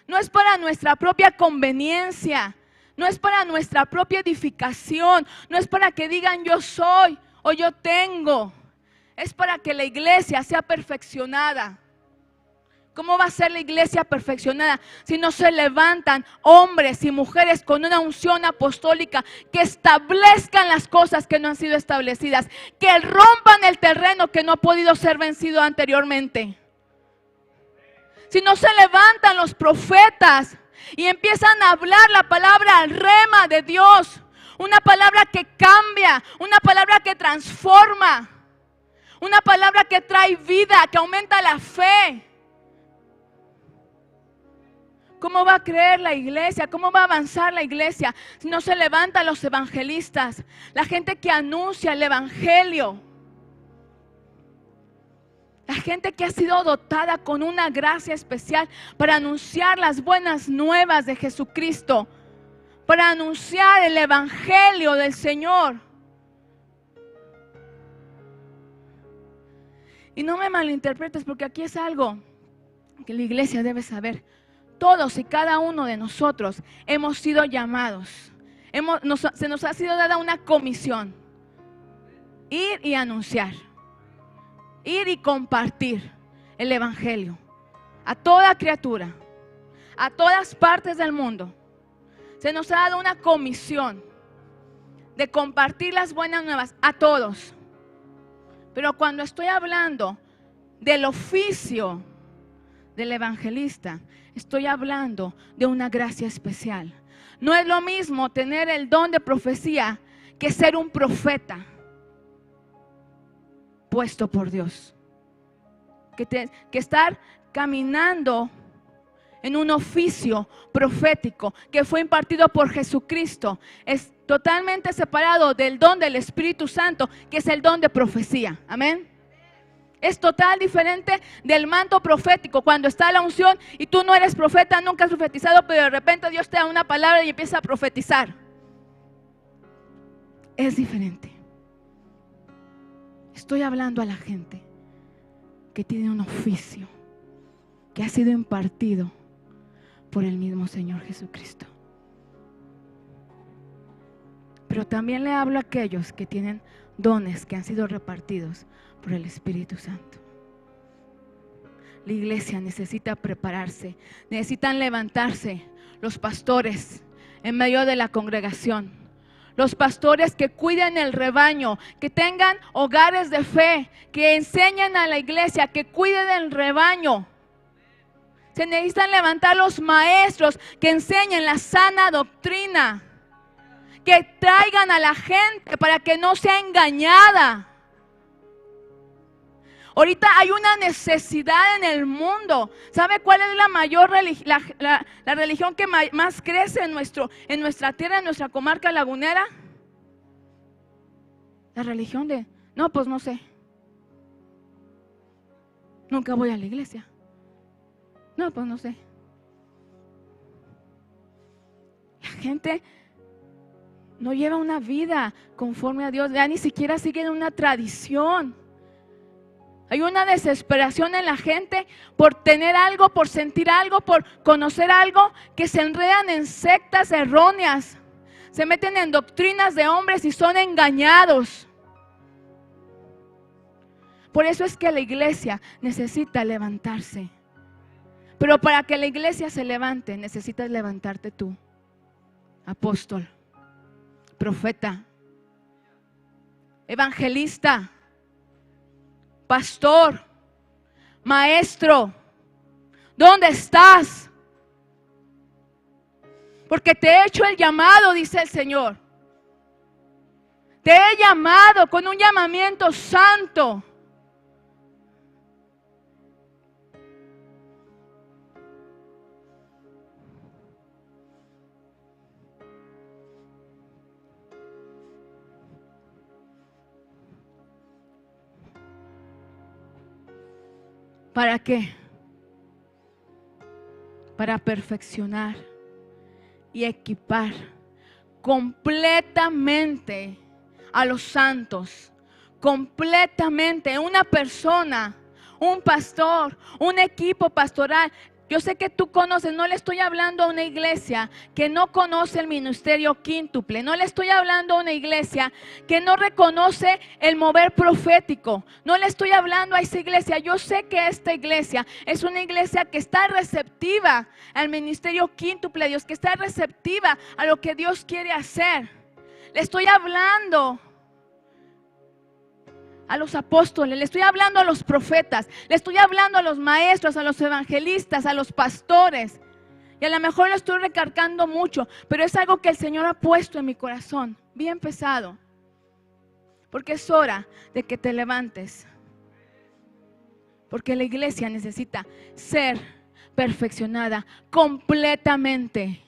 no es para nuestra propia conveniencia, no es para nuestra propia edificación, no es para que digan yo soy o yo tengo, es para que la iglesia sea perfeccionada. ¿Cómo va a ser la iglesia perfeccionada si no se levantan hombres y mujeres con una unción apostólica que establezcan las cosas que no han sido establecidas, que rompan el terreno que no ha podido ser vencido anteriormente? Si no se levantan los profetas y empiezan a hablar la palabra rema de Dios, una palabra que cambia, una palabra que transforma, una palabra que trae vida, que aumenta la fe. ¿Cómo va a creer la iglesia? ¿Cómo va a avanzar la iglesia si no se levantan los evangelistas? La gente que anuncia el evangelio. La gente que ha sido dotada con una gracia especial para anunciar las buenas nuevas de Jesucristo. Para anunciar el evangelio del Señor. Y no me malinterpretes, porque aquí es algo que la iglesia debe saber. Todos y cada uno de nosotros hemos sido llamados. Se nos ha sido dada una comisión. Ir y anunciar. Ir y compartir el evangelio a toda criatura, a todas partes del mundo. Se nos ha dado una comisión de compartir las buenas nuevas a todos. Pero cuando estoy hablando del oficio del evangelista, estoy hablando de una gracia especial. No es lo mismo tener el don de profecía que ser un profeta puesto por Dios. Que estar caminando en un oficio profético que fue impartido por Jesucristo es totalmente separado del don del Espíritu Santo, que es el don de profecía. Amén. Es total diferente del manto profético, cuando está la unción y tú no eres profeta, nunca has profetizado, pero de repente Dios te da una palabra y empieza a profetizar. Es diferente. Estoy hablando a la gente que tiene un oficio que ha sido impartido por el mismo Señor Jesucristo. Pero también le hablo a aquellos que tienen dones que han sido repartidos por el Espíritu Santo. La iglesia necesita prepararse, necesitan levantarse los pastores en medio de la congregación. Los pastores que cuiden el rebaño, que tengan hogares de fe, que enseñen a la iglesia, que cuiden el rebaño. Se necesitan levantar los maestros que enseñen la sana doctrina, que traigan a la gente para que no sea engañada. Ahorita hay una necesidad en el mundo. ¿Sabe cuál es la mayor la religión que más crece en nuestra tierra, en nuestra comarca lagunera? La religión de, no, pues no sé. Nunca voy a la iglesia. No, pues no sé. La gente no lleva una vida conforme a Dios, ya ni siquiera siguen una tradición. Hay una desesperación en la gente por tener algo, por sentir algo, por conocer algo, que se enredan en sectas erróneas. Se meten en doctrinas de hombres y son engañados. Por eso es que la iglesia necesita levantarse. Pero para que la iglesia se levante, necesitas levantarte tú, apóstol, profeta, evangelista, pastor, maestro. ¿Dónde estás? Porque te he hecho el llamado, dice el Señor. Te he llamado con un llamamiento santo. ¿Para qué? Para perfeccionar y equipar completamente a los santos, completamente una persona, un pastor, un equipo pastoral. Yo sé que tú conoces, no le estoy hablando a una iglesia que no conoce el ministerio quíntuple, no le estoy hablando a una iglesia que no reconoce el mover profético, no le estoy hablando a esa iglesia. Yo sé que esta iglesia es una iglesia que está receptiva al ministerio quíntuple de Dios, que está receptiva a lo que Dios quiere hacer. Le estoy hablando a los apóstoles, le estoy hablando a los profetas, le estoy hablando a los maestros, a los evangelistas, a los pastores. Y a lo mejor lo estoy recargando mucho, pero es algo que el Señor ha puesto en mi corazón, bien pesado. Porque es hora de que te levantes. Porque la iglesia necesita ser perfeccionada completamente.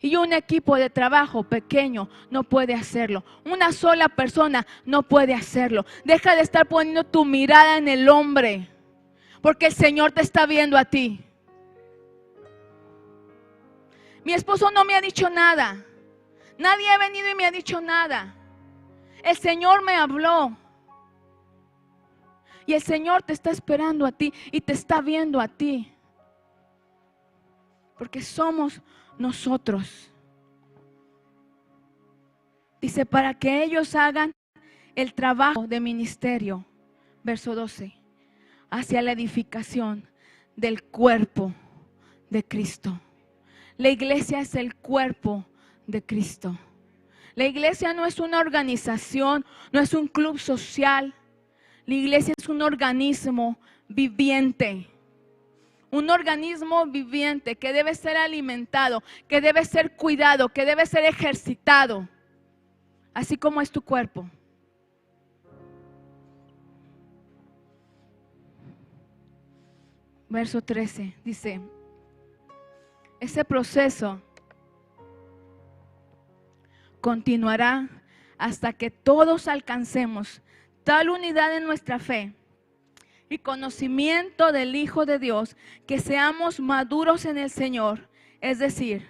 Y un equipo de trabajo pequeño no puede hacerlo. Una sola persona no puede hacerlo. Deja de estar poniendo tu mirada en el hombre, porque el Señor te está viendo a ti. Mi esposo no me ha dicho nada. Nadie ha venido y me ha dicho nada. El Señor me habló. Y el Señor te está esperando a ti y te está viendo a ti. Porque somos nosotros. Dice, para que ellos hagan el trabajo de ministerio, verso 12, hacia la edificación del cuerpo de Cristo. La iglesia es el cuerpo de Cristo. La iglesia no es una organización, no es un club social. La iglesia es un organismo viviente. Un organismo viviente que debe ser alimentado, que debe ser cuidado, que debe ser ejercitado, así como es tu cuerpo. Verso 13 dice, ese proceso continuará hasta que todos alcancemos tal unidad en nuestra fe y conocimiento del Hijo de Dios, que seamos maduros en el Señor, es decir,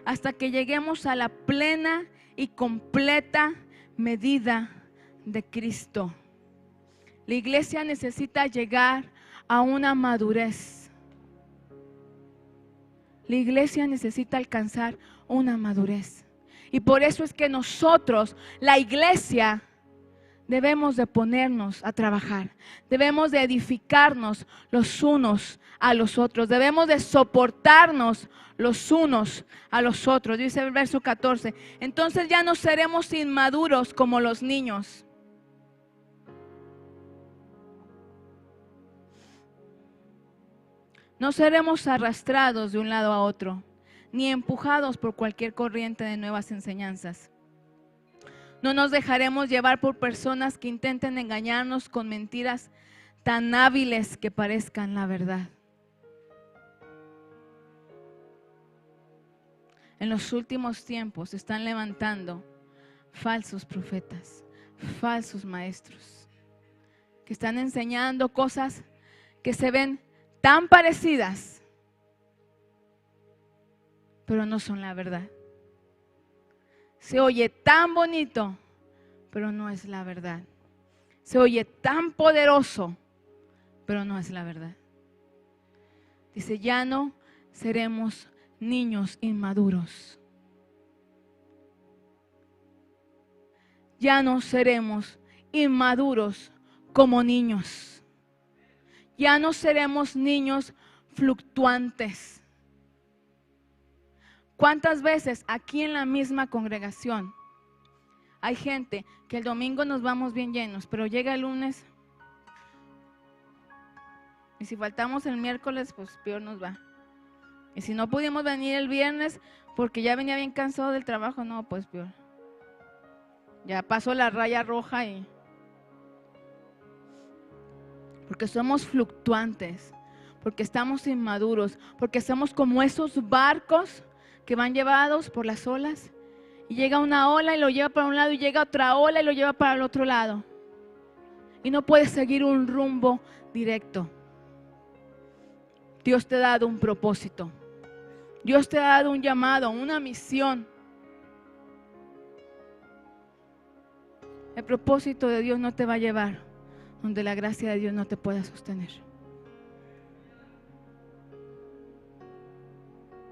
hasta que lleguemos a la plena y completa medida de Cristo. La iglesia necesita llegar a una madurez. La iglesia necesita alcanzar una madurez. Y por eso es que nosotros, la iglesia, debemos de ponernos a trabajar. Debemos de edificarnos los unos a los otros. Debemos de soportarnos los unos a los otros. Dice el verso 14. Entonces ya no seremos inmaduros como los niños. No seremos arrastrados de un lado a otro, ni empujados por cualquier corriente de nuevas enseñanzas. No nos dejaremos llevar por personas que intenten engañarnos con mentiras tan hábiles que parezcan la verdad. En los últimos tiempos se están levantando falsos profetas, falsos maestros, que están enseñando cosas que se ven tan parecidas, pero no son la verdad. Se oye tan bonito, pero no es la verdad. Se oye tan poderoso, pero no es la verdad. Dice, ya no seremos niños inmaduros. Ya no seremos inmaduros como niños. Ya no seremos niños fluctuantes. ¿Cuántas veces aquí en la misma congregación hay gente que el domingo nos vamos bien llenos, pero llega el lunes y si faltamos el miércoles, pues peor nos va? Y si no pudimos venir el viernes porque ya venía bien cansado del trabajo, no, pues peor. Ya pasó la raya roja y... Porque somos fluctuantes, porque estamos inmaduros, porque somos como esos barcos que van llevados por las olas y llega una ola y lo lleva para un lado y llega otra ola y lo lleva para el otro lado. Y no puedes seguir un rumbo directo. Dios te ha dado un propósito. Dios te ha dado un llamado, una misión. El propósito de Dios no te va a llevar donde la gracia de Dios no te pueda sostener.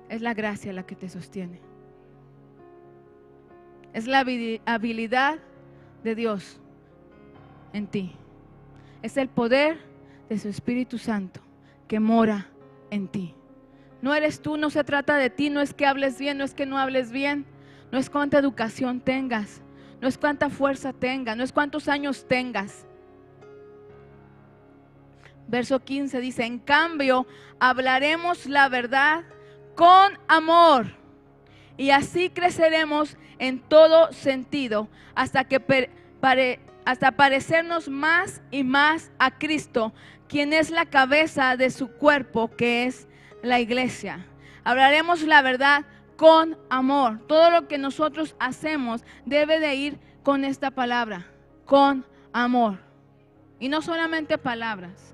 Es la gracia la que te sostiene. Es la habilidad de Dios en ti. Es el poder de su Espíritu Santo que mora en ti. No eres tú, no se trata de ti, no es que hables bien, no es que no hables bien, no es cuánta educación tengas, no es cuánta fuerza tengas, no es cuántos años tengas. Verso 15 dice, en cambio, hablaremos la verdad con amor y así creceremos en todo sentido hasta parecernos más y más a Cristo, quien es la cabeza de su cuerpo, que es la iglesia. Hablaremos la verdad con amor. Todo lo que nosotros hacemos debe de ir con esta palabra, con amor. Y no solamente palabras.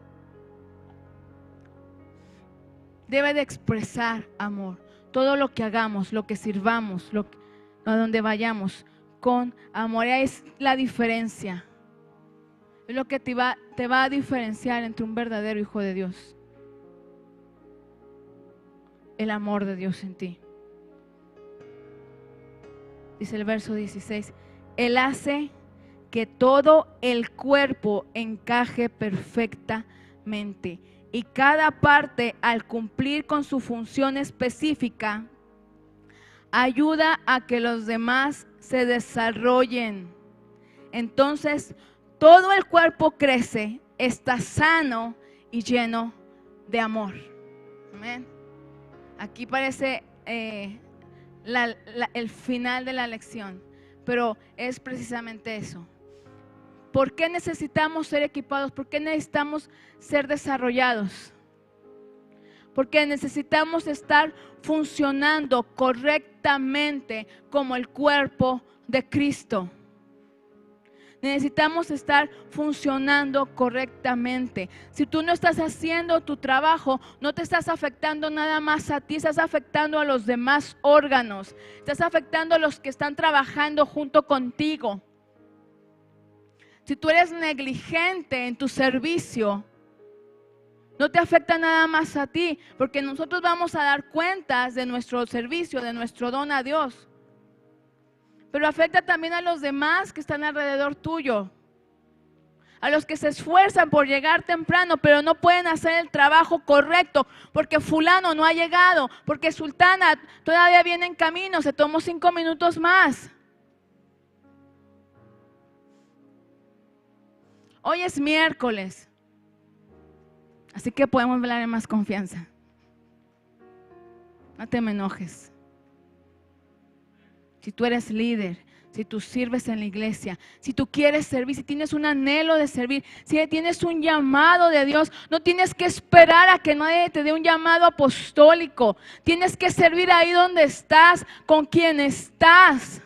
Debe de expresar amor. Todo lo que hagamos, lo que sirvamos, a donde vayamos, con amor. Ahí es la diferencia. Es lo que te va a diferenciar entre un verdadero hijo de Dios. El amor de Dios en ti. Dice el verso 16. Él hace que todo el cuerpo encaje perfectamente. Y cada parte, al cumplir con su función específica, ayuda a que los demás se desarrollen. Entonces, todo el cuerpo crece, está sano y lleno de amor. Amén. Aquí parece el final de la lección, pero es precisamente eso. ¿Por qué necesitamos ser equipados? ¿Por qué necesitamos ser desarrollados? Porque necesitamos estar funcionando correctamente como el cuerpo de Cristo. Necesitamos estar funcionando correctamente. Si tú no estás haciendo tu trabajo, no te estás afectando nada más a ti, estás afectando a los demás órganos, estás afectando a los que están trabajando junto contigo. Si tú eres negligente en tu servicio, no te afecta nada más a ti, porque nosotros vamos a dar cuentas de nuestro servicio, de nuestro don a Dios. Pero afecta también a los demás que están alrededor tuyo. a los que se esfuerzan por llegar temprano, pero no pueden hacer el trabajo correcto, porque fulano no ha llegado, porque sultana todavía viene en camino, se tomó 5 minutos más. Hoy es miércoles, así que podemos hablar en más confianza. No te me enojes. Si tú eres líder, si tú sirves en la iglesia, si tú quieres servir, si tienes un anhelo de servir, si tienes un llamado de Dios, no tienes que esperar a que nadie te dé un llamado apostólico. Tienes que servir ahí donde estás, con quien estás.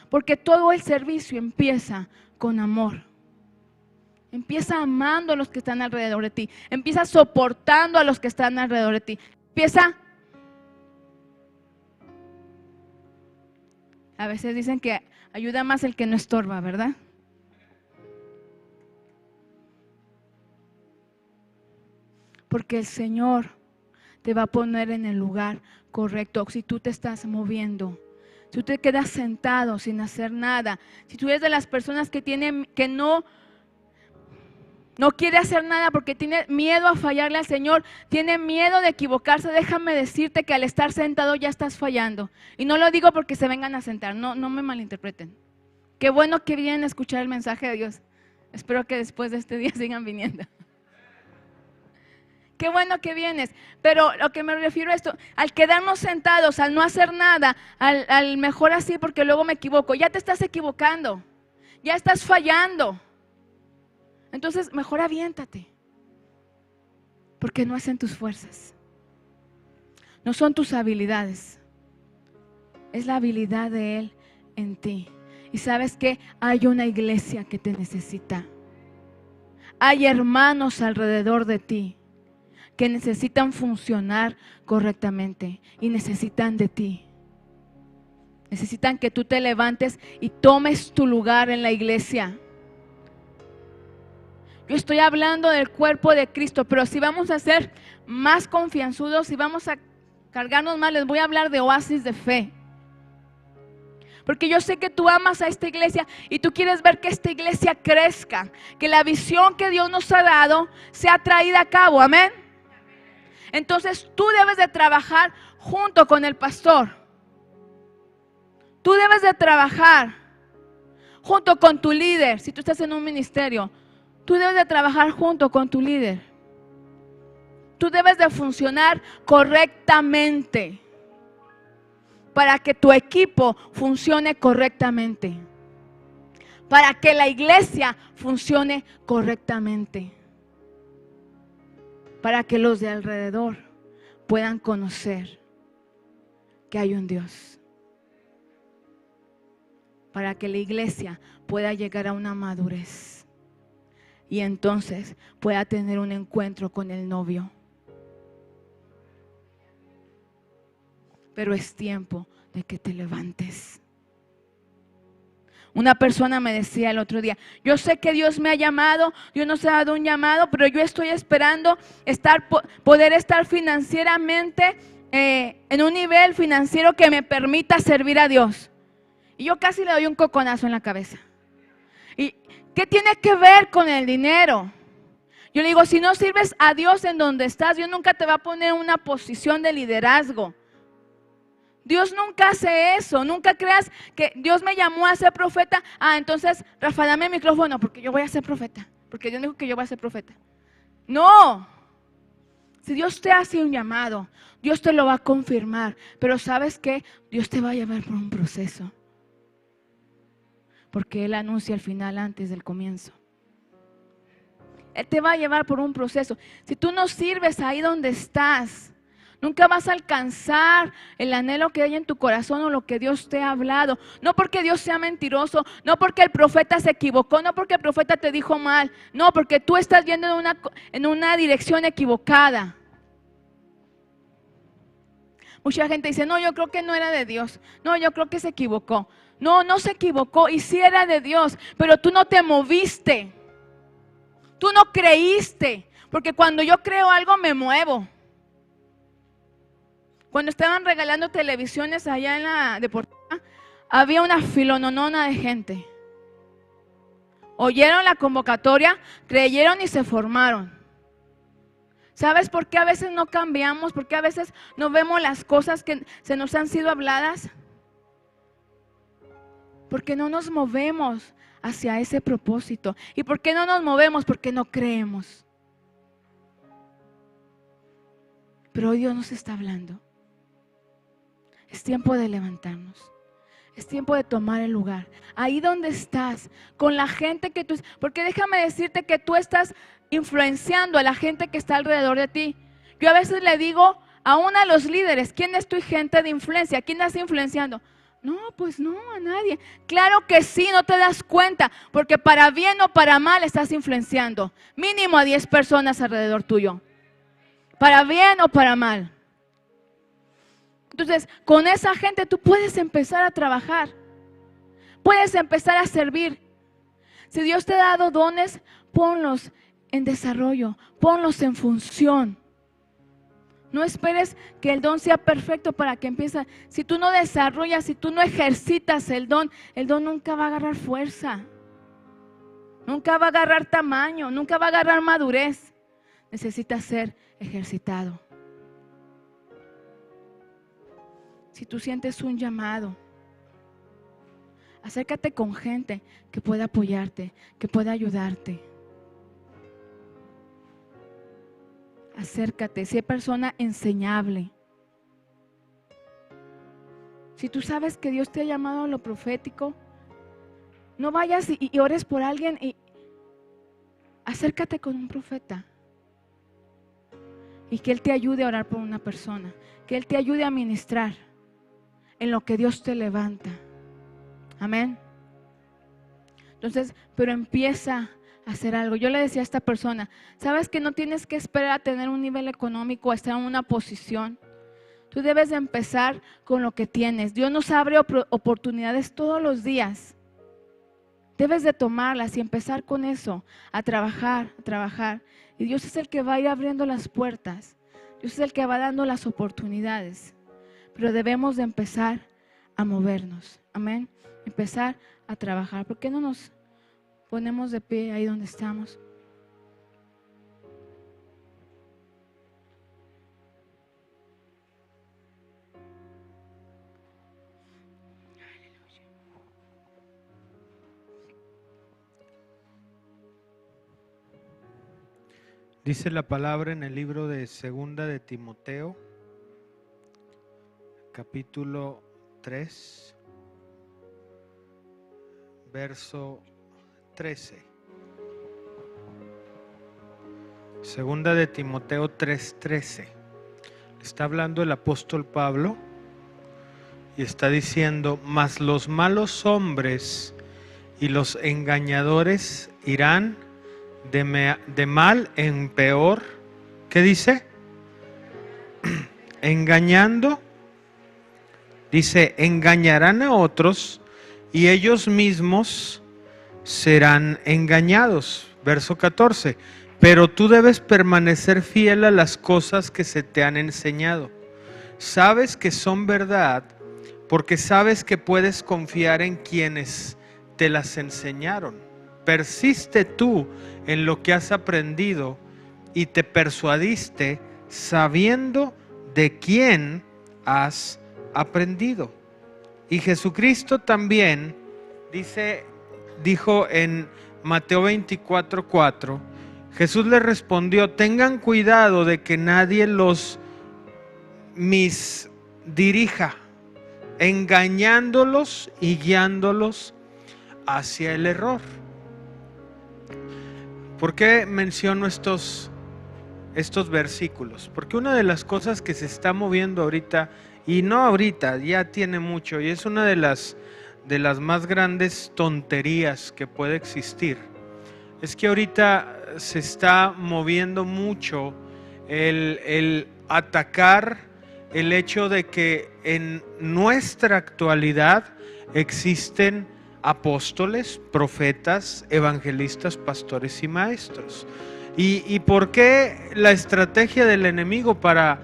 Porque todo el servicio empieza con amor. Empieza amando a los que están alrededor de ti. Empieza soportando a los que están alrededor de ti. Empieza. A veces dicen que ayuda más el que no estorba, ¿verdad? Porque el Señor te va a poner en el lugar correcto. Si tú te estás moviendo, si tú te quedas sentado sin hacer nada, si tú eres de las personas que no quiere hacer nada porque tiene miedo a fallarle al Señor, tiene miedo de equivocarse, déjame decirte que al estar sentado ya estás fallando. Y no lo digo porque se vengan a sentar, no me malinterpreten. Qué bueno que vienen a escuchar el mensaje de Dios. Espero que después de este día sigan viniendo. Qué bueno que vienes, pero lo que me refiero a esto, al quedarnos sentados, al no hacer nada, al mejor así porque luego me equivoco, ya te estás equivocando, ya estás fallando. Entonces, mejor aviéntate, porque no es en tus fuerzas, no son tus habilidades, es la habilidad de Él en ti. Y sabes que hay una iglesia que te necesita, hay hermanos alrededor de ti que necesitan funcionar correctamente y necesitan de ti. Necesitan que tú te levantes y tomes tu lugar en la iglesia. Yo estoy hablando del cuerpo de Cristo, pero si vamos a ser más confianzudos, si vamos a cargarnos más, les voy a hablar de oasis de fe. Porque yo sé que tú amas a esta iglesia y tú quieres ver que esta iglesia crezca, que la visión que Dios nos ha dado sea traída a cabo, amén. Entonces tú debes de trabajar junto con el pastor. Tú debes de trabajar junto con tu líder. Si tú estás en un ministerio, tú debes de trabajar junto con tu líder. Tú debes de funcionar correctamente para que tu equipo funcione correctamente, para que la iglesia funcione correctamente, para que los de alrededor puedan conocer que hay un Dios, para que la iglesia pueda llegar a una madurez y entonces pueda tener un encuentro con el novio. Pero es tiempo de que te levantes. Una persona me decía el otro día, yo sé que Dios me ha llamado, Dios nos ha dado un llamado, pero yo estoy esperando poder estar financieramente en un nivel financiero que me permita servir a Dios. Y yo casi le doy un coconazo en la cabeza. ¿Y qué tiene que ver con el dinero? Yo le digo, si no sirves a Dios en donde estás, Dios nunca te va a poner en una posición de liderazgo. Dios nunca hace eso. Nunca creas que Dios me llamó a ser profeta. Entonces, Rafa, dame el micrófono porque yo voy a ser profeta. Porque Dios dijo que yo voy a ser profeta. No. Si Dios te hace un llamado, Dios te lo va a confirmar. Pero ¿sabes qué? Dios te va a llevar por un proceso. Porque Él anuncia el final antes del comienzo. Él te va a llevar por un proceso. Si tú no sirves ahí donde estás, nunca vas a alcanzar el anhelo que hay en tu corazón o lo que Dios te ha hablado. No porque Dios sea mentiroso, no porque el profeta se equivocó, no porque el profeta te dijo mal. No, porque tú estás yendo en una dirección equivocada. Mucha gente dice, no, yo creo que no era de Dios. No, yo creo que se equivocó. No, no se equivocó y sí era de Dios, pero tú no te moviste. Tú no creíste, porque cuando yo creo algo me muevo. Cuando estaban regalando televisiones allá en la deportiva, había una filononona de gente. Oyeron la convocatoria, creyeron y se formaron. ¿Sabes por qué a veces no cambiamos? ¿Por qué a veces no vemos las cosas que se nos han sido habladas? Porque no nos movemos hacia ese propósito. ¿Y por qué no nos movemos? Porque no creemos. Pero hoy Dios nos está hablando. Es tiempo de levantarnos. Es tiempo de tomar el lugar. Ahí donde estás, con la gente que tú... Porque déjame decirte que tú estás influenciando a la gente que está alrededor de ti. Yo a veces le digo aún a los líderes, ¿quién es tu gente de influencia? ¿Quién estás influenciando? No, pues no, a nadie. Claro que sí, no te das cuenta, porque para bien o para mal estás influenciando. Mínimo a 10 personas alrededor tuyo. Para bien o para mal. Entonces, con esa gente tú puedes empezar a trabajar. Puedes empezar a servir. Si Dios te ha dado dones, ponlos en desarrollo, ponlos en función. No esperes que el don sea perfecto para que empiece. Si tú no desarrollas, si tú no ejercitas el don nunca va a agarrar fuerza. Nunca va a agarrar tamaño, nunca va a agarrar madurez. Necesita ser ejercitado. Si tú sientes un llamado, acércate con gente que pueda apoyarte, que pueda ayudarte. Acércate, sé persona enseñable. Si tú sabes que Dios te ha llamado a lo profético, no vayas y ores por alguien y acércate con un profeta. Y que Él te ayude a orar por una persona, que Él te ayude a ministrar en lo que Dios te levanta. Amén. Entonces, pero empieza a hacer algo. Yo le decía a esta persona, sabes que no tienes que esperar a tener un nivel económico, a estar en una posición. Tú debes de empezar con lo que tienes. Dios nos abre oportunidades todos los días. Debes de tomarlas y empezar con eso, a trabajar, a trabajar. Y Dios es el que va a ir abriendo las puertas. Dios es el que va dando las oportunidades. Pero debemos de empezar a movernos. Amén. Empezar a trabajar. ¿Por qué no nos ponemos de pie ahí donde estamos? Dice la palabra en el libro de Segunda de Timoteo, capítulo 3, verso 13. Segunda de Timoteo 3:13. Está hablando el apóstol Pablo y está diciendo: mas los malos hombres y los engañadores irán de mal en peor. ¿Qué dice? Engañando. Dice, engañarán a otros y ellos mismos serán engañados. Verso 14. Pero tú debes permanecer fiel a las cosas que se te han enseñado. Sabes que son verdad porque sabes que puedes confiar en quienes te las enseñaron. Persiste tú en lo que has aprendido y te persuadiste sabiendo de quién has aprendido. Y Jesucristo también dijo en Mateo 24:4, Jesús le respondió: tengan cuidado de que nadie los misdirija, engañándolos y guiándolos hacia el error. ¿Por qué menciono estos versículos? Porque una de las cosas que se está moviendo ahorita, y no ahorita, ya tiene mucho, y es una de las más grandes tonterías que puede existir, es que ahorita se está moviendo mucho el atacar el hecho de que en nuestra actualidad existen apóstoles, profetas, evangelistas, pastores y maestros. ¿Y por qué la estrategia del enemigo para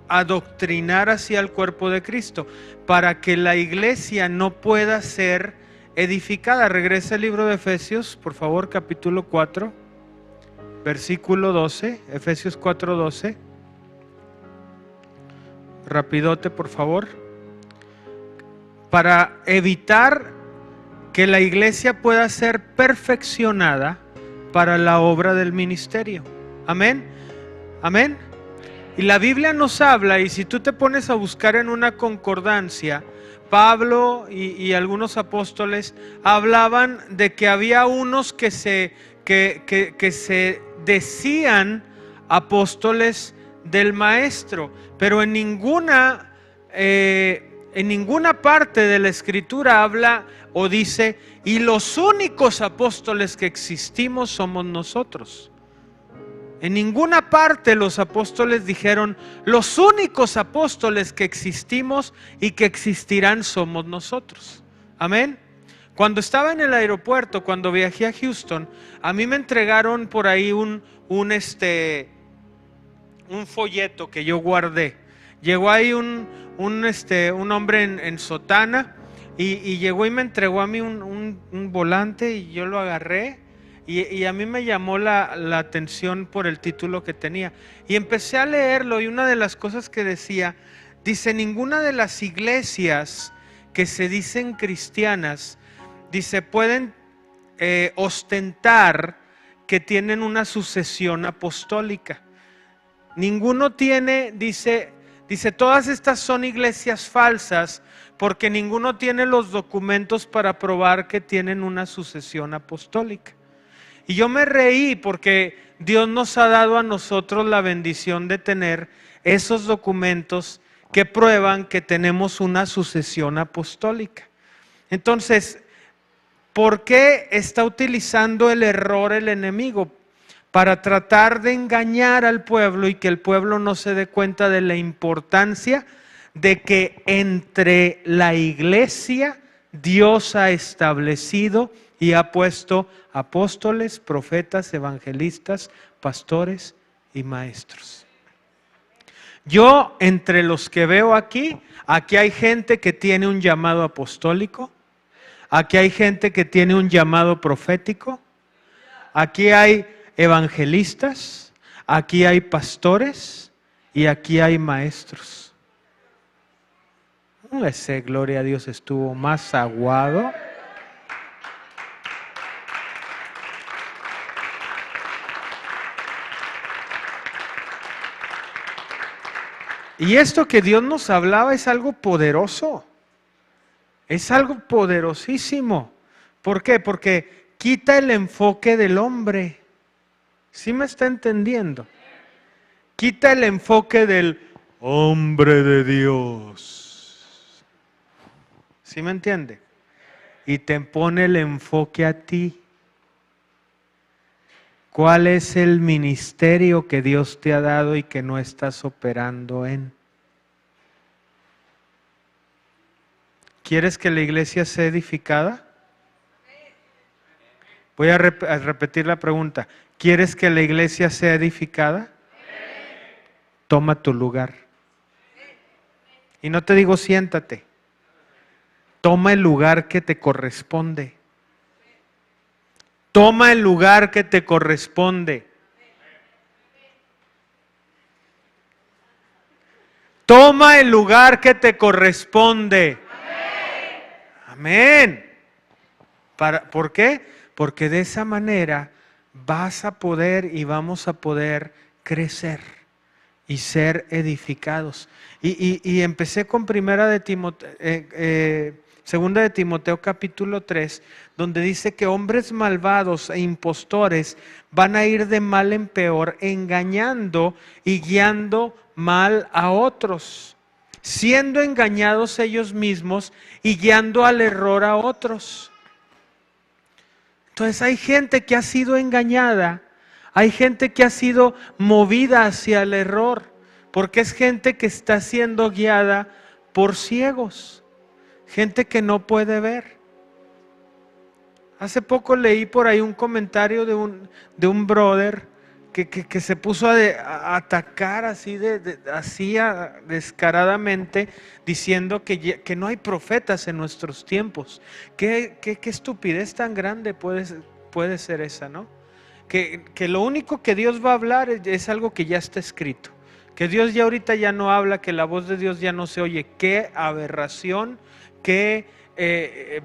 adoctrinar hacia el cuerpo de Cristo? Para que la iglesia no pueda ser edificada. Regresa al libro de Efesios, por favor, capítulo 4, versículo 12, Efesios 4, 12. Rapidote, por favor. Para evitar que la iglesia pueda ser perfeccionada para la obra del ministerio. Amén. Amén. Y la Biblia nos habla, y si tú te pones a buscar en una concordancia, Pablo y algunos apóstoles hablaban de que había unos que se decían apóstoles del maestro, pero en ninguna parte de la escritura habla o dice, y los únicos apóstoles que existimos somos nosotros. En ninguna parte los apóstoles dijeron, los únicos apóstoles que existimos y que existirán somos nosotros. Amén. Cuando estaba en el aeropuerto, cuando viajé a Houston, a mí me entregaron por ahí un folleto que yo guardé. Llegó ahí un hombre en sotana y llegó y me entregó a mí un volante y yo lo agarré. Y a mí me llamó la atención por el título que tenía. Y empecé a leerlo y una de las cosas que decía, dice, ninguna de las iglesias que se dicen cristianas, dice, pueden ostentar que tienen una sucesión apostólica. Ninguno tiene, dice, todas estas son iglesias falsas porque ninguno tiene los documentos para probar que tienen una sucesión apostólica. Y yo me reí porque Dios nos ha dado a nosotros la bendición de tener esos documentos que prueban que tenemos una sucesión apostólica. Entonces, ¿por qué está utilizando el error el enemigo? Para tratar de engañar al pueblo y que el pueblo no se dé cuenta de la importancia de que entre la iglesia Dios ha establecido y ha puesto apóstoles, profetas, evangelistas, pastores y maestros. Yo, entre los que veo aquí hay gente que tiene un llamado apostólico, aquí hay gente que tiene un llamado profético, aquí hay evangelistas, aquí hay pastores y aquí hay maestros. Ese, gloria a Dios, estuvo más aguado. Y esto que Dios nos hablaba es algo poderoso, es algo poderosísimo. ¿Por qué? Porque quita el enfoque del hombre. ¿Sí me está entendiendo? Quita el enfoque del hombre de Dios. ¿Sí me entiende? Y te pone el enfoque a ti. ¿Cuál es el ministerio que Dios te ha dado y que no estás operando en? ¿Quieres que la iglesia sea edificada? Voy a repetir la pregunta. ¿Quieres que la iglesia sea edificada? Toma tu lugar. Y no te digo siéntate. Toma el lugar que te corresponde. Toma el lugar que te corresponde. Toma el lugar que te corresponde. Amén. ¿Por qué? Porque de esa manera vas a poder y vamos a poder crecer y ser edificados. Y empecé con Segunda de Timoteo capítulo 3, donde dice que hombres malvados e impostores van a ir de mal en peor, engañando y guiando mal a otros, siendo engañados ellos mismos y guiando al error a otros. Entonces hay gente que ha sido engañada, hay gente que ha sido movida hacia el error, porque es gente que está siendo guiada por ciegos. Gente que no puede ver. Hace poco leí por ahí un comentario de un brother que se puso a atacar así, descaradamente, diciendo que no hay profetas en nuestros tiempos. ¿Qué estupidez tan grande puede ser esa, ¿no? Que lo único que Dios va a hablar es algo que ya está escrito. Que Dios ya ahorita ya no habla, que la voz de Dios ya no se oye. Qué aberración, qué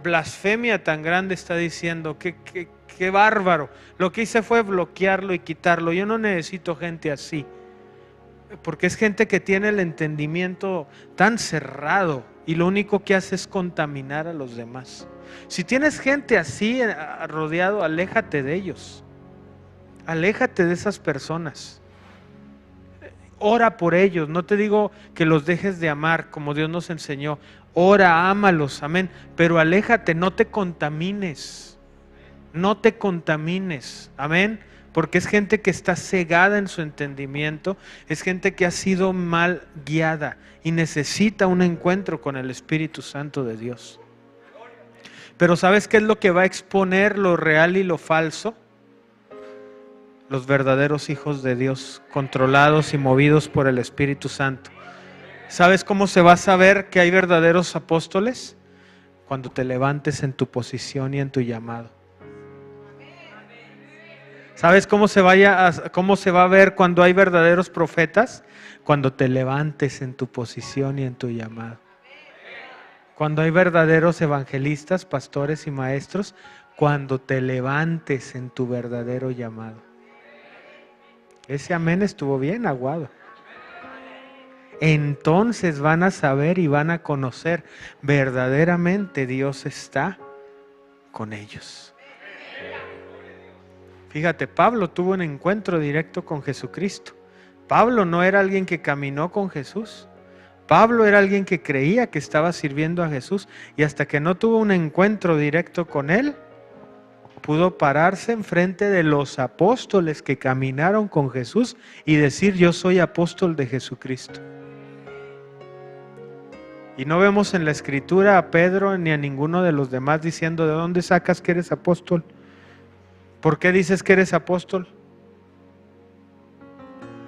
blasfemia tan grande está diciendo, qué bárbaro. Lo que hice fue bloquearlo y quitarlo. Yo no necesito gente así, porque es gente que tiene el entendimiento tan cerrado y lo único que hace es contaminar a los demás. Si tienes gente así rodeado, aléjate de ellos, aléjate de esas personas. Ora por ellos, no te digo que los dejes de amar como Dios nos enseñó. Ora, ámalos, amén, pero aléjate, no te contamines, no te contamines, amén, porque es gente que está cegada en su entendimiento, es gente que ha sido mal guiada y necesita un encuentro con el Espíritu Santo de Dios. Pero ¿sabes qué es lo que va a exponer lo real y lo falso? Los verdaderos hijos de Dios, controlados y movidos por el Espíritu Santo. ¿Sabes cómo se va a saber que hay verdaderos apóstoles? Cuando te levantes en tu posición y en tu llamado. ¿Sabes cómo se va a ver cuando hay verdaderos profetas? Cuando te levantes en tu posición y en tu llamado. Cuando hay verdaderos evangelistas, pastores y maestros, cuando te levantes en tu verdadero llamado. Ese amén estuvo bien aguado. Entonces van a saber y van a conocer verdaderamente Dios está con ellos. Fíjate, Pablo tuvo un encuentro directo con Jesucristo. Pablo no era alguien que caminó con Jesús. Pablo era alguien que creía que estaba sirviendo a Jesús y hasta que no tuvo un encuentro directo con él, pudo pararse enfrente de los apóstoles que caminaron con Jesús y decir: yo soy apóstol de Jesucristo. Y no vemos en la Escritura a Pedro ni a ninguno de los demás diciendo: ¿de dónde sacas que eres apóstol? ¿Por qué dices que eres apóstol?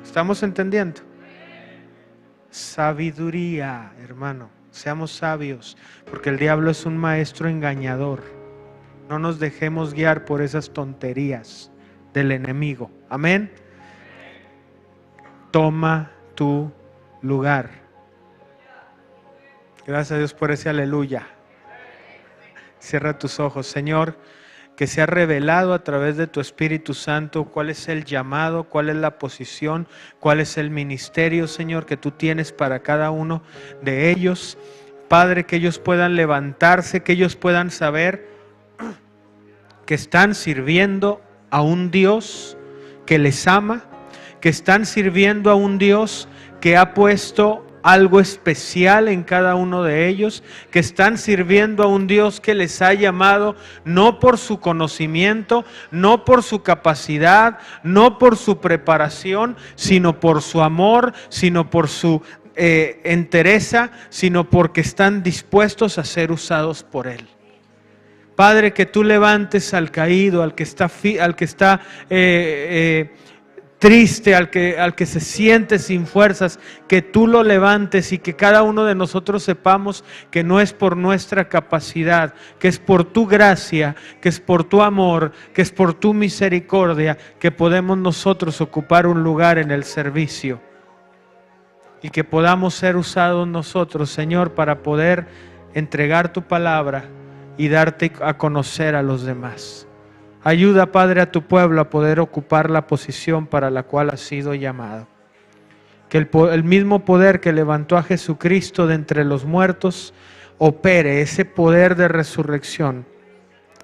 ¿Estamos entendiendo? Sabiduría, hermano. Seamos sabios, porque el diablo es un maestro engañador. No nos dejemos guiar por esas tonterías del enemigo. Amén. Toma tu lugar. Gracias a Dios por ese aleluya. Cierra tus ojos. Señor, que se ha revelado a través de tu Espíritu Santo cuál es el llamado, cuál es la posición, cuál es el ministerio, Señor, que tú tienes para cada uno de ellos. Padre, que ellos puedan levantarse, que ellos puedan saber que están sirviendo a un Dios que les ama, que están sirviendo a un Dios que ha puesto algo especial en cada uno de ellos, que están sirviendo a un Dios que les ha llamado no por su conocimiento, no por su capacidad, no por su preparación, sino por su amor, sino por su entereza, sino porque están dispuestos a ser usados por Él. Padre, que tú levantes al caído, al que está triste, al que se siente sin fuerzas, que tú lo levantes y que cada uno de nosotros sepamos que no es por nuestra capacidad, que es por tu gracia, que es por tu amor, que es por tu misericordia, que podemos nosotros ocupar un lugar en el servicio y que podamos ser usados nosotros, Señor, para poder entregar tu palabra y darte a conocer a los demás. Ayuda, Padre, a tu pueblo a poder ocupar la posición para la cual ha sido llamado. Que el mismo poder que levantó a Jesucristo de entre los muertos opere ese poder de resurrección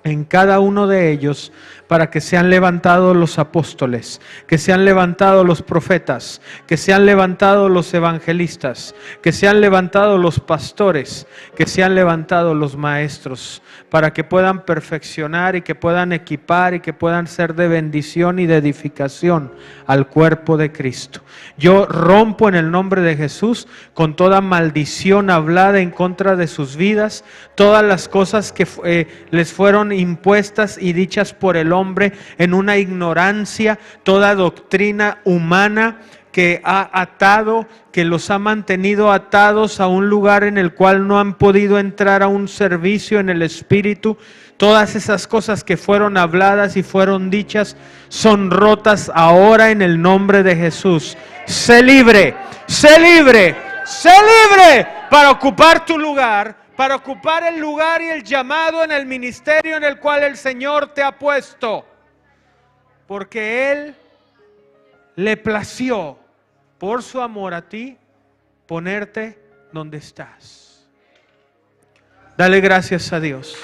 en cada uno de ellos, para que sean levantados los apóstoles, que sean levantados los profetas, que sean levantados los evangelistas, que sean levantados los pastores, que sean levantados los maestros, para que puedan perfeccionar y que puedan equipar y que puedan ser de bendición y de edificación al cuerpo de Cristo. Yo rompo en el nombre de Jesús con toda maldición hablada en contra de sus vidas, todas las cosas que les fueron impuestas y dichas por el hombre en una ignorancia, toda doctrina humana que ha atado, que los ha mantenido atados a un lugar en el cual no han podido entrar a un servicio en el Espíritu. Todas esas cosas que fueron habladas y fueron dichas son rotas ahora en el nombre de Jesús. Sé libre, sé libre, sé libre para ocupar tu lugar, para ocupar el lugar y el llamado en el ministerio en el cual el Señor te ha puesto. Porque Él le plació, por su amor a ti, ponerte donde estás. Dale gracias a Dios.